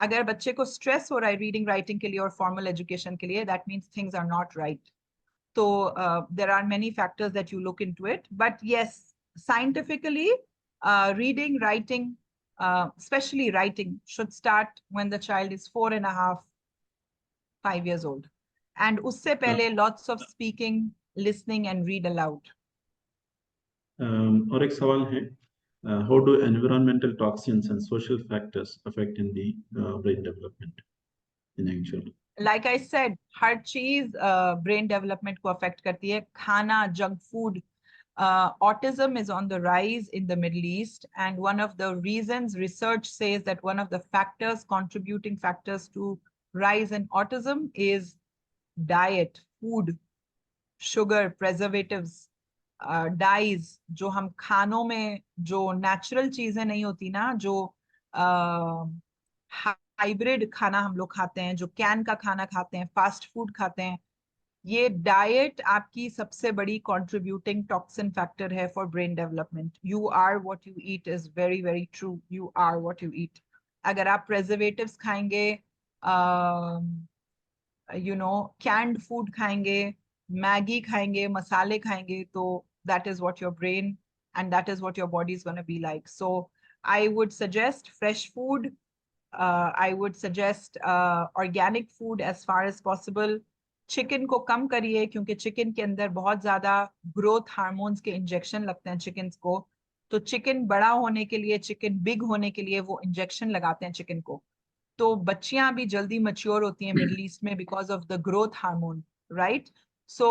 अगर बच्चे को स्ट्रेस हो रहा है रीडिंग राइटिंग के लिए और फॉर्मल एजुकेशन के लिए, that means things are not right. So there are many factors that you look into it. But yes, scientifically, reading, writing, especially writing, should start when the child is 4.5, 5 years old. And usse pehle lots of speaking, listening, and read aloud. और एक सवाल है, how do environmental toxins and social factors affect in the brain development in young children? Like I said, हर चीज brain development को affect करती है. खाना, junk food. Autism is on the rise in the Middle East, and one of the reasons research says that one of the factors, contributing factors to rise in autism is diet, food, sugar, preservatives, dyes. जो हम खानों में जो natural चीजें नहीं होती ना, जो हाइब्रिड खाना हम लोग खाते हैं, जो कैन का खाना खाते हैं, फास्ट फूड खाते हैं, ये डाइट आपकी सबसे बड़ी कंट्रीब्यूटिंग टॉक्सिन फैक्टर है for brain development. You are what you eat is very very true. You are what you eat. अगर आप प्रेजर्वेटिव्स खाएंगे, कैंड फूड खाएंगे, मैगी खाएंगे, मसाले खाएंगे, तो that is what your brain and that is what your body is going to be like. So I would suggest fresh food. I would suggest organic food as far as possible. Chicken को कम करिए क्योंकि chicken के अंदर बहुत ज्यादा growth hormones के injection लगते हैं चिकन को, तो चिकन बड़ा होने के लिए, चिकन बिग होने के लिए वो इंजेक्शन लगाते हैं चिकन को। तो बच्चियां भी जल्दी मैच्योर होती हैं मिडिल ईस्ट में because of the growth hormone, right? So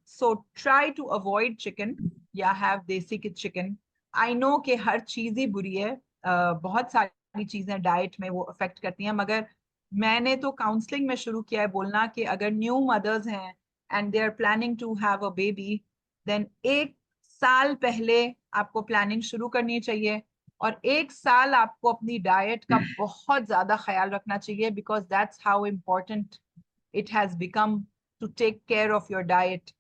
so try to avoid chicken या have desi chicken. I know कि हर चीज ही बुरी है, बहुत सारी चीजें डाइट में वो अफेक्ट करती हैं, मगर मैंने तो काउंसलिंग में शुरू किया है बोलना कि अगर न्यू मदर्स हैं and they are planning to have a baby, then 1 साल पहले आपको प्लानिंग शुरू करनी चाहिए, और 1 साल आपको अपनी डाइट का बहुत ज्यादा ख्याल रखना चाहिए, because that's how important it has become to take care of your diet.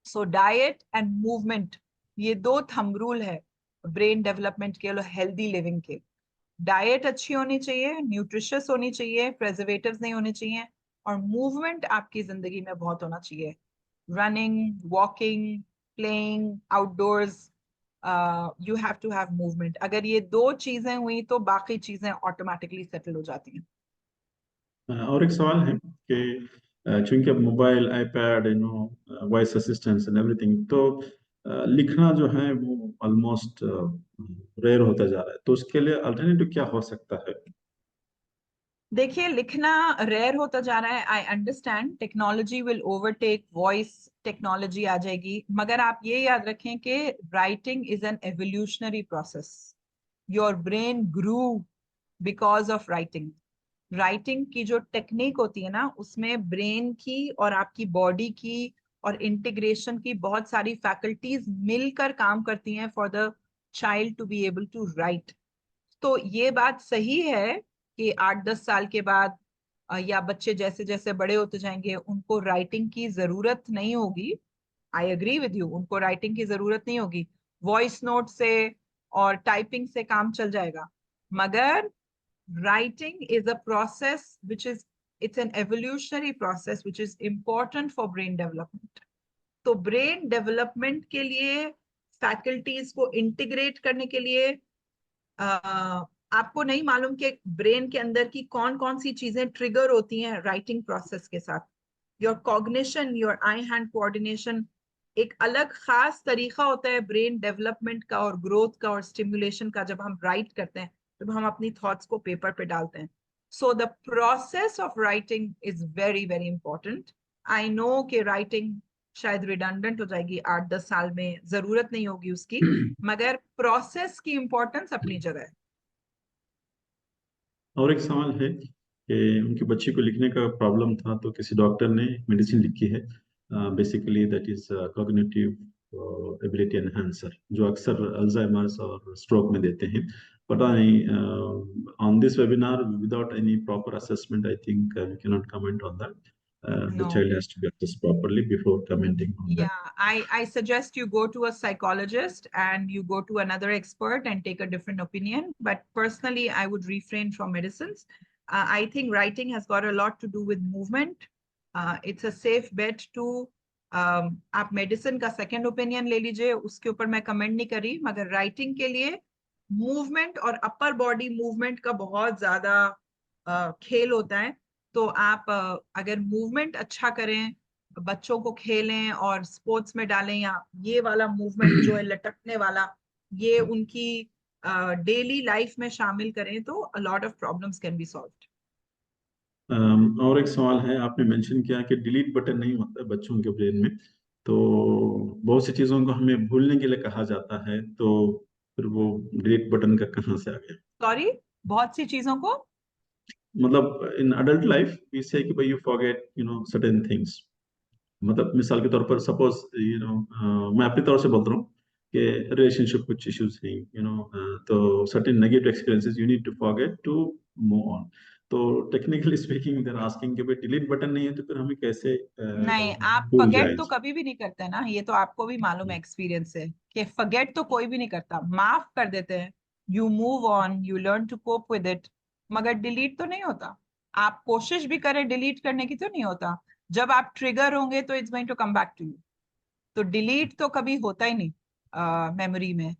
So diet and movement, ये 2 थंब रूल है ब्रेन डेवलपमेंट के और हेल्दी लिविंग के। डाइट अच्छी होनी चाहिए, न्यूट्रिशियस होनी चाहिए, प्रेजर्वेटिव्स नहीं होने चाहिए, और मूवमेंट आपकी जिंदगी में बहुत होना चाहिए। Running, walking, playing outdoors, you have to have movement. अगर ये 2 चीजें हुई तो बाकी चीजें ऑटोमेटिकली सेटल हो जाती हैं। और एक सवाल है कि चूंकि अब mobile, iPad, voice assistants and everything, तो लिखना जो है वो ऑलमोस्ट रेयर होता जा रहा है, तो उसके लिए अल्टरनेटिव क्या हो सकता है? देखिए, लिखना रेयर होता जा रहा है, I understand. Technology will overtake voice, technology आ जाएगी, मगर आप ये याद रखें कि writing is an evolutionary process. Your brain grew because of writing. Writing की जो टेक्निक होती है ना, उसमें ब्रेन की और आपकी बॉडी की और इंटीग्रेशन की बहुत सारी फैकल्टीज मिलकर काम करती हैं for the child to be able to write. तो ये बात सही है कि 8-10 साल के बाद या बच्चे जैसे जैसे बड़े होते जाएंगे उनको राइटिंग की जरूरत नहीं होगी। आई एग्री विद यू, उनको राइटिंग की जरूरत नहीं होगी, वॉइस नोट से और टाइपिंग से काम चल जाएगा। मगर writing is a process which is, it's an evolutionary process which is important for brain development. तो ब्रेन डेवलपमेंट के लिए, फैकल्टीज को इंटीग्रेट करने के लिए, आपको नहीं मालूम कि ब्रेन के अंदर की कौन कौन सी चीजें ट्रिगर होती हैं राइटिंग प्रोसेस के साथ। Your cognition, your I hand coordination, एक अलग खास तरीका होता है ब्रेन डेवलपमेंट का और ग्रोथ का और स्टिमुलेशन का जब हम राइट करते हैं, जब हम अपनी थॉट्स को पेपर पे डालते हैं। So the process of writing is very very important. I know कि राइटिंग शायद रिडंडेंट हो जाएगी 8-10 साल में, जरूरत नहीं होगी उसकी, मगर प्रोसेस की इंपॉर्टेंस अपनी जगह है। और एक सवाल है कि उनकी बच्ची को लिखने का प्रॉब्लम था, तो किसी डॉक्टर ने मेडिसिन लिखी है, basically that is cognitive ability enhancer, जो अक्सर अल्जाइमर्स और स्ट्रोक में देते हैं। पता नहीं, on this webinar without any proper assessment, I think we can not comment on that. The No. child has to be assessed properly before commenting on that. Yeah, I suggest you go to a psychologist and you go to another expert and take a different opinion. But personally, I would refrain from medicines. I think writing has got a lot to do with movement. It's a safe bet to आप medicine का second opinion ले लीजिए, उसके ऊपर मैं comment नहीं करी, मगर राइटिंग के लिए मूवमेंट और अपर बॉडी मूवमेंट का बहुत ज्यादा खेल होता है। तो आप अगर मूवमेंट अच्छा करें, बच्चों को खेलें और स्पोर्ट्स में डालें, या ये वाला मूवमेंट जो है लटकने वाला, ये उनकी डेली लाइफ में शामिल करें, तो अ lot of problems can be solved. और एक सवाल है, आपने मेंशन किया कि डिलीट बटन नहीं होता है बच्चों के ब्रेन में, तो बहुत सी चीजों को हमें भूलने के लिए कहा जाता है, तो फिर वो डिलीट बटन का कहाँ से आ गया? सॉरी, बहुत सी चीजों को? मतलब इन अडल्ट लाइफ वी से कि भाई यू फॉरगेट सर्टेन थिंग्स। मतलब मिसाल के तौर पर सपोज मैं अपनी तरफ से बोलता हूँ कि रिलेशनशिप कुछ इश्यूज हैं, तो certain negative experiences you need to forget to move on. तो technically speaking they are asking कि भाई डिलीट बटन नहीं है तो फिर हमें कैसे नहीं, आप भूल फॉरगेट जाए? तो कभी भी नहीं करते ना, ये तो आपको भी मालूम है एक्सपीरियंस से कि फॉरगेट तो कोई भी नहीं करता, माफ कर देते हैं। You move on, you learn to cope with it, मगर डिलीट तो नहीं होता। आप कोशिश भी करें डिलीट करने की तो नहीं होता। जब आप ट्रिगर होंगे तो it's going to come back to you. तो डिलीट तो कभी होता ही नहीं मेमोरी में।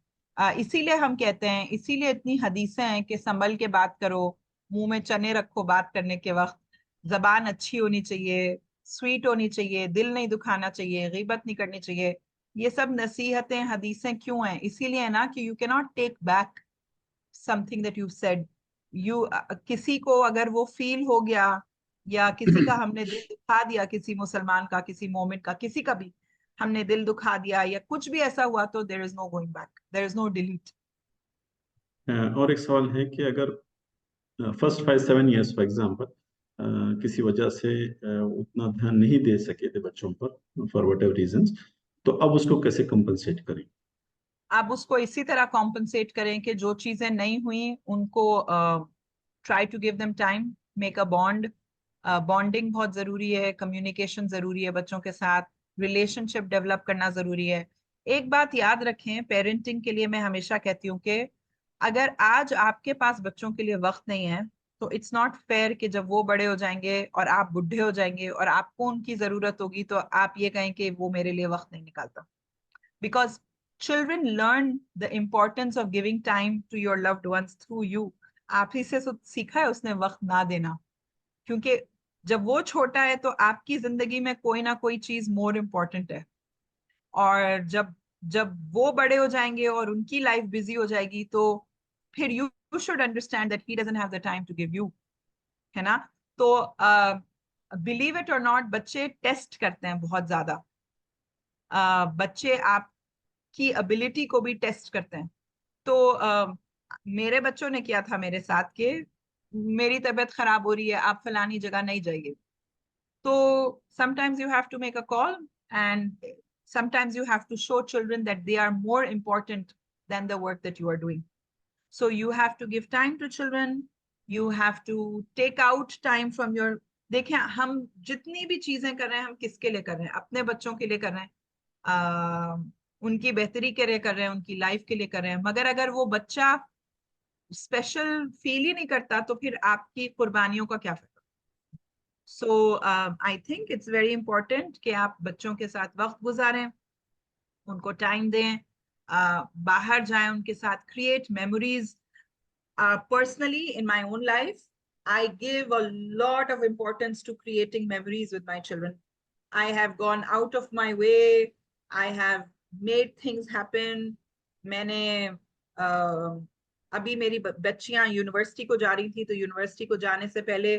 इसीलिए हम कहते हैं, इसीलिए इतनी हदीसें हैं कि संभल के बात करो, मुंह में चने रखो बात करने के वक्त, जबान अच्छी होनी चाहिए, स्वीट होनी चाहिए, दिल नहीं दुखाना चाहिए, गीबत नहीं करनी चाहिए। ये सब नसीहतें हदीसें क्यों हैं? इसीलिए है ना कि you can not take back something that you said. यू किसी को अगर वो फील हो गया, या किसी का हमने दिल दुखा दिया, किसी मुसलमान का, किसी मोमिन का, किसी का भी हमने दिल दुखा दिया या कुछ भी ऐसा हुआ, तो there is no going back, there is no delete. और एक सवाल है कि अगर फर्स्ट 5-7 years फॉर एग्जांपल किसी वजह से उतना ध्यान नहीं दे सके थे बच्चों पर फॉर वट एवर रीजंस, तो अब उसको कैसे कंपनसेट करें? आप उसको इसी तरह कॉम्पनसेट करें कि जो चीजें नहीं हुई उनको try to give them time, make a bond. Bonding बहुत जरूरी है, कम्युनिकेशन जरूरी है बच्चों के साथ, रिलेशनशिप डेवलप करना जरूरी है। एक बात याद रखें, पेरेंटिंग के लिए मैं हमेशा कहती हूँ कि अगर आज आपके पास बच्चों के लिए वक्त नहीं है, तो इट्स नॉट फेयर कि जब वो बड़े हो जाएंगे और आप बुढ़े हो जाएंगे और आपको उनकी जरूरत होगी, तो आप ये कहें कि वो मेरे लिए वक्त नहीं निकालता। Because children learn the importance of giving time to your loved ones through you. आप ही से सीखा है उसने वक्त ना देना, क्योंकि जब वो छोटा है तो आपकी जिंदगी में कोई ना कोई चीज मोर इम्पोर्टेंट है। और जब जब वो बड़े हो जाएंगे और उनकी लाइफ बिजी हो जाएगी, तो फिर you should understand that he doesn't have the time to give you, है ना? तो बिलीव इट और नॉट, बच्चे टेस्ट करते हैं बहुत ज्यादा। बच्चे आप की एबिलिटी को भी टेस्ट करते हैं। तो मेरे बच्चों ने किया था मेरे साथ के, मेरी तबीयत खराब हो रही है, आप फलानी जगह नहीं जाइए। तो sometimes you have to make a call, and sometimes you have to show children that they are more important than the work that you are doing. So you have to give time to children, you have to take out time from your, देखें हम जितनी भी चीजें कर रहे हैं हम किसके लिए कर रहे हैं? अपने बच्चों के लिए कर रहे हैं, उनकी बेहतरी के लिए कर रहे हैं, उनकी लाइफ के लिए कर रहे हैं। मगर अगर वो बच्चा स्पेशल फील ही नहीं करता, तो फिर आपकी कुर्बानियों का क्या फायदा? So I think it's very important कि आप बच्चों के साथ वक्त गुजारें, उनको टाइम दें, बाहर जाएं उनके साथ, create memories. Personally, in my own life, I give a lot of importance to creating memories with my children. I have gone out of my way. I have made things happen. मैंने अभी मेरी बच्चियां university को जा रही थी, तो university को जाने से पहले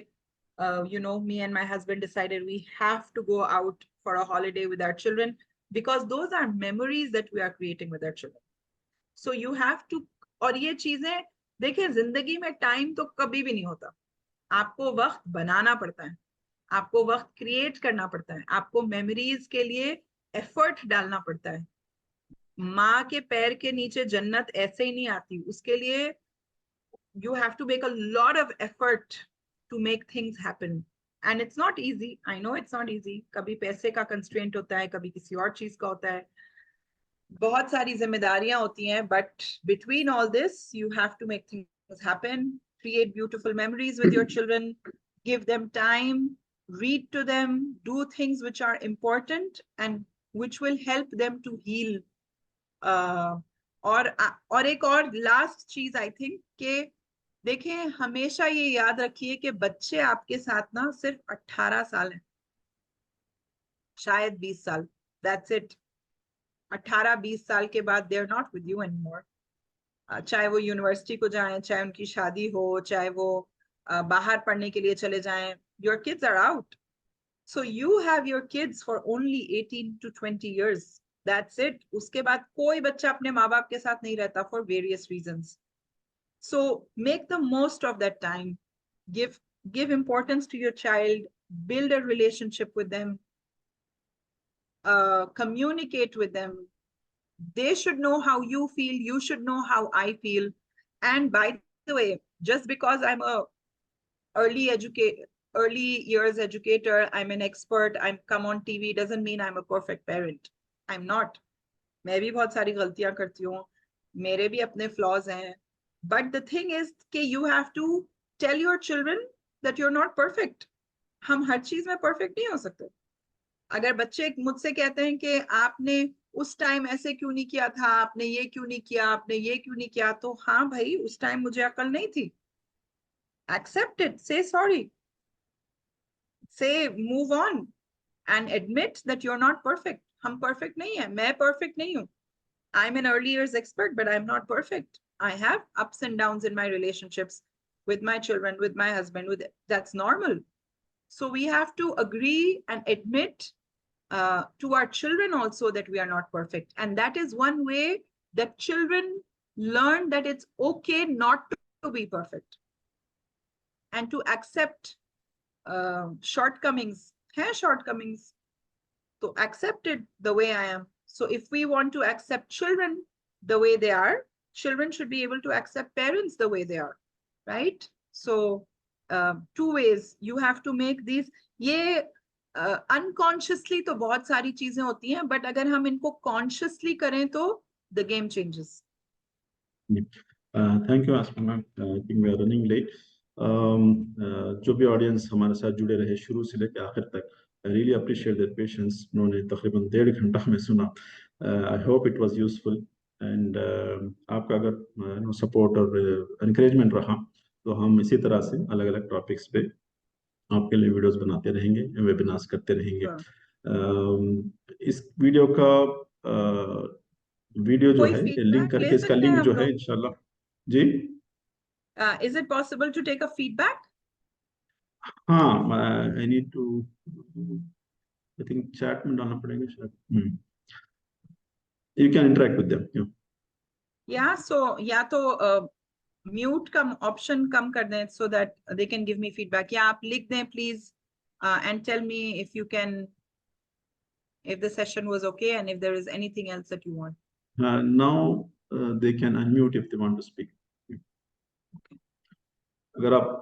me and my husband decided we have to go out for a holiday with our children, because those are memories that we are creating with our children. So you have to, और ये चीजें देखिए, जिंदगी में time तो कभी भी नहीं होता, आपको वक्त बनाना पड़ता है, आपको वक्त क्रिएट करना पड़ता है, आपको मेमोरीज के लिए एफर्ट डालना पड़ता है। माँ के पैर के नीचे जन्नत ऐसे ही नहीं आती, उसके लिए you have to make a lot of effort to make things happen, and it's not easy. I know it's not easy. कभी पैसे का कंस्ट्रेंट होता है, कभी किसी और चीज का होता है, बहुत सारी जिम्मेदारियां होती हैं, but between all this you have to make things happen, create beautiful memories with your children, give them time, read to them, do things which are important and which will help them to heal. और एक और last चीज I think कि देखें, हमेशा ये याद रखिए कि बच्चे आपके साथ ना सिर्फ 18 साल हैं, शायद 20 साल, दैट्स इट। 18-20 साल के बाद they are not with you anymore. चाहे वो यूनिवर्सिटी को जाएं, चाहे उनकी शादी हो, चाहे वो बाहर पढ़ने के लिए चले जाएं, your kids are out. So you have your kids for only 18 to 20 years, that's it. उसके बाद कोई बच्चा अपने माँ बाप के साथ नहीं रहता for various reasons. So make the most of that time. Give importance to your child. Build a relationship with them. Communicate with them. They should know how you feel. You should know how I feel. And by the way, just because I'm a early years educator, I'm an expert, I'm come on TV, doesn't mean I'm a perfect parent. I'm not. मैं भी बहुत सारी गलतियां करती हूँ, मेरे भी अपने फ्लॉज हैं, but the thing is कि you have to tell your children that you're not perfect. हम हर चीज में perfect नहीं हो सकते। अगर बच्चे मुझसे कहते हैं कि आपने उस टाइम ऐसे क्यों नहीं किया था, आपने ये क्यों नहीं किया, आपने ये क्यों नहीं किया, तो हाँ भाई, उस टाइम मुझे अकल नहीं थी। Accept it, say sorry, say move on, and admit that you're not perfect. हम परफेक्ट नहीं है, मैं परफेक्ट नहीं हूँ. I'm an early years expert, but I'm not perfect. I have ups and downs in my relationships with my children, with my husband, that's normal. So we have to agree and admit to our children also that we are not perfect. And that is one way that children learn that it's okay not to be perfect and to accept shortcomings. Hai shortcomings, so accept it the way I am. So if we want to accept children the way they are, children should be able to accept parents the way they are, right? So two ways you have to make these. ये unconsciously तो बहुत सारी चीजें होती हैं, but अगर हम इनको consciously करें तो the game changes. Thank you, Asma ma'am. I think we are running late. जो भी ऑडियंस हमारे साथ जुड़े रहे शुरू से लेकर आखिर तक, I really appreciate their patience. उन्होंने तकरीबन 1.5 घंटा में सुना. I hope it was useful. And आपका अगर सपोर्ट और encouragement रहा तो हम इसी तरह से अलग अलग टॉपिक्स पे आपके लिए वीडियोस बनाते रहेंगे, वेबिनार्स करते रहेंगे. इस वीडियो का वीडियो जो कोई है लिंक feedback ले करके इसका सकते हैं लिंक हम जो है लोग? इंशाल्लाह. जी Is it possible to take a feedback? हाँ, I need to, I think chat में डालना पड़ेगा शायद. You can interact with them. Yeah, so या तो म्यूट का ऑप्शन कम कर दें so that they can give me feedback. या आप लिख दें please and tell me if you can, if the session was okay and if there is anything else that you want. Now they can unmute if they want to speak. अगर आप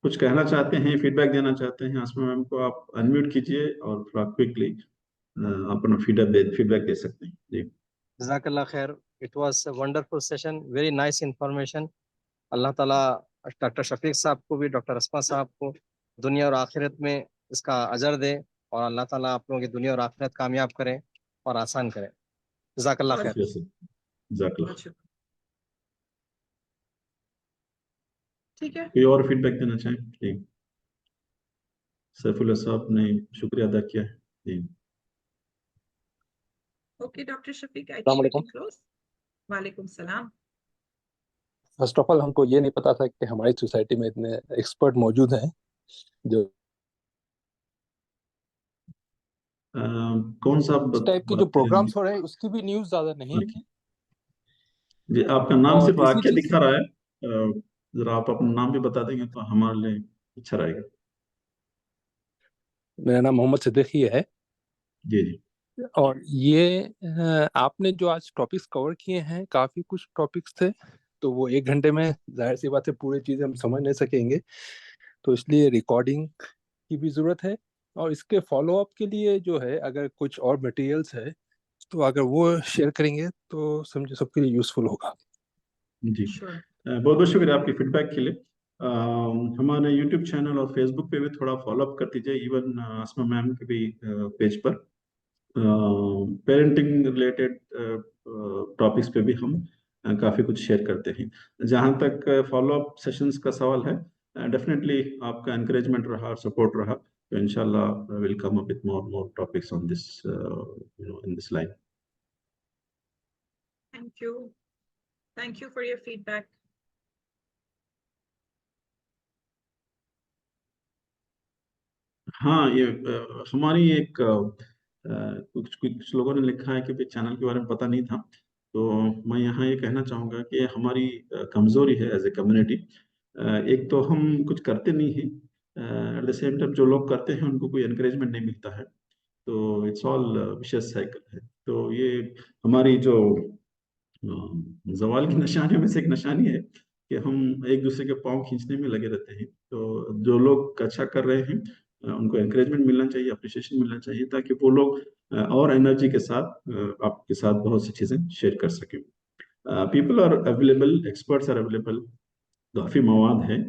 कुछ कहना चाहते हैं, फीडबैक देना चाहते हैं आसमा ma'am को, आप अनम्यूट कीजिए और थोड़ा क्विकली अपना फीडबैक दे सकते हैं. जी जज़ाकल्लाह खैर. It was a wonderful session, very nice information. अल्लाह ताला डॉक्टर शफीक साहब को भी, डॉक्टर अस्मा साहब को दुनिया और आखिरत में इसका अजर दे, और अल्लाह ताला आप लोगों की दुनिया और आखिरत कामयाब करें और आसान करें. जज़ाकल्लाह खैर. जज़ाकल्लाह. ठीक है, कोई और फीडबैक देना चाहें? जी सैफुल्लाह साहब ने शुक्रिया अदा किया है. जी ओके डॉक्टर शफीक, आई अस्सलाम थिंक वी वालेकुम. Can close. वालेकुम सलाम. फर्स्ट ऑफ ऑल हमको ये नहीं पता था कि हमारी सोसाइटी में इतने एक्सपर्ट मौजूद हैं जो कौन सा इस टाइप के जो प्रोग्राम्स हो रहे हैं उसकी भी न्यूज़ ज्यादा नहीं है. जी आपका नाम और सिर्फ दूसरी वाक्य चीज, दिखा रहा है, जरा आप अपना नाम भी बता देंगे तो हमारे लिए अच्छा रहेगा. मेरा नाम मोहम्मद सिद्दीकी है. जी जी और ये आपने जो आज टॉपिक्स कवर किए हैं, काफी कुछ टॉपिक्स थे, तो वो 1 घंटे में जाहिर सी बात है पूरी चीजें हम समझ नहीं सकेंगे, तो इसलिए रिकॉर्डिंग की भी जरूरत है. और इसके फॉलो अप के लिए जो है, अगर कुछ और मटेरियल्स है तो अगर वो शेयर करेंगे तो समझो सबके लिए यूजफुल होगा. जी Sure. बहुत बहुत शुक्रिया आपके फीडबैक के लिए. हमारे यूट्यूब चैनल और फेसबुक पे भी थोड़ा फॉलो अप कर दीजिए, इवन आसमा मैम के भी पेज पर पेरेंटिंग रिलेटेड टॉपिक्स पे भी हम काफ़ी कुछ शेयर करते हैं. जहाँ तक फॉलो अप सेशंस का सवाल है, डेफिनेटली आपका एनकरेजमेंट रहा और सपोर्ट रहा तो इंशाल्लाह will come up with more topics on this in this line. Thank you for your feedback. हाँ ये हमारी एक कुछ लोगों ने लिखा है कि भाई चैनल के बारे में पता नहीं था, तो मैं यहाँ ये कहना चाहूँगा कि ये हमारी कमजोरी है एज ए कम्युनिटी. एक तो हम कुछ करते नहीं हैं, एट द सेम टाइम जो लोग करते हैं उनको कोई एनकरेजमेंट नहीं मिलता है, तो इट्स ऑल विशियस साइकिल है. तो ये हमारी जो जवाल की निशानियों में से एक निशानी है कि हम एक दूसरे के पांव खींचने में लगे रहते हैं. तो जो लोग अच्छा कर रहे हैं उनको एनकरेजमेंट मिलना चाहिए, अप्रिशिएशन मिलना चाहिए, ताकि वो लोग और एनर्जी के साथ आपके साथ बहुत सी चीजें शेयर कर सकें. People are available, experts are available, काफी मवाद है.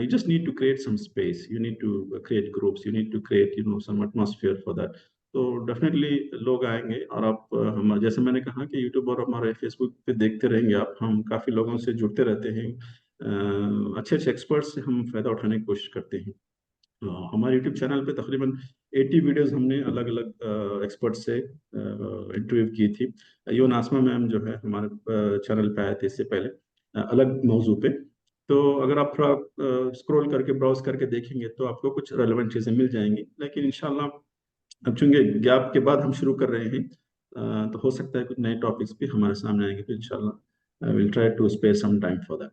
You just need to create some space, you need to create groups, you need to create some atmosphere for that. तो डेफिनेटली लोग आएंगे. और आप हम जैसे मैंने कहा कि यूट्यूब और हमारे फेसबुक पे देखते रहेंगे आप, हम काफ़ी लोगों से जुड़ते रहते हैं, अच्छे अच्छे एक्सपर्ट्स से हम फ़ायदा उठाने की कोशिश करते हैं. हमारे YouTube चैनल पे तकरीबन 80 वीडियोस हमने अलग अलग एक्सपर्ट से इंटरव्यू की थी। इवन आसमा मैम जो है हमारे चैनल पे आए थे इससे पहले अलग मौजू पे। तो अगर आप थोड़ा स्क्रॉल करके ब्राउज करके देखेंगे तो आपको कुछ रेलेवेंट चीज़ें मिल जाएंगी। लेकिन इंशाल्लाह अब चूंकि गैप के बाद हम शुरू कर रहे हैं तो हो सकता है कुछ नए टॉपिक्स भी हमारे सामने आएंगे, तो इंशाल्लाह I will try to spare some time for that.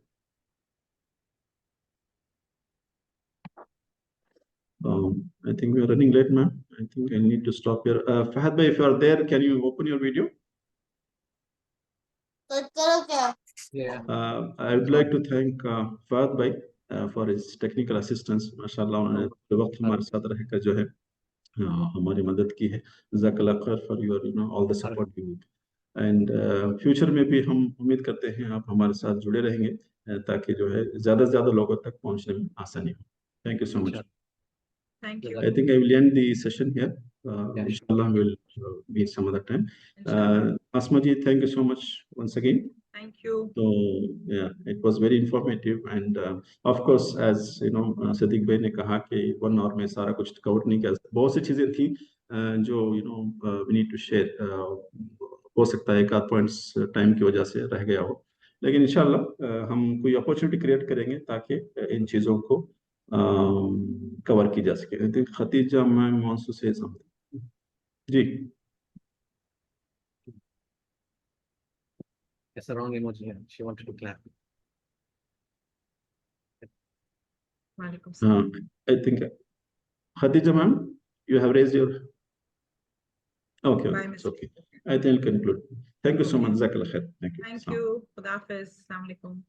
I think we are running late, ma'am. I think I need to stop here. Fahad bhai, if you are there, can you open your video? Yeah. I would like to thank Fahad bhai for his technical assistance. माशाल्लाह उन्होंने पूरे वक्त हमारे साथ रहकर जो है हमारी मदद की है। जज़ाकल्लाह खैर for your all the support you and future में भी हम उम्मीद करते हैं आप हमारे साथ जुड़े रहेंगे ताकि जो है ज़्यादा से ज़्यादा लोगों तक पहुंचने में आसानी हो। Thank you so much. Thank you. I think I will end the session here. Yeah. Inshallah, we'll meet some other time. Inshallah. Asma ji, thank you so much once again. Thank you. So yeah, it was very informative and of course, as you know, Sadiq bhai ने कहा कि 1 hour में सारा कुछ cover नहीं किया, बहुत सी चीजें थी जो we need to share. हो सकता है एक आध पॉइंट्स टाइम की वजह से रह गया हो, लेकिन इंशाल्लाह हम कोई अपॉर्चुनिटी क्रिएट करेंगे ताकि इन चीजों को कवर की जा सके। I think Khatija ma'am wants to say something. जी It's a wrong emoji here. She wanted to clap. Walaikum salam. I think Khadija ma'am, you have raised your okay, Bye, it's Mr. okay. I think I'll conclude. Thank you so much. Jazakallah khair. Thank you. Thank you. Khuda Hafiz. Assalamu alaikum.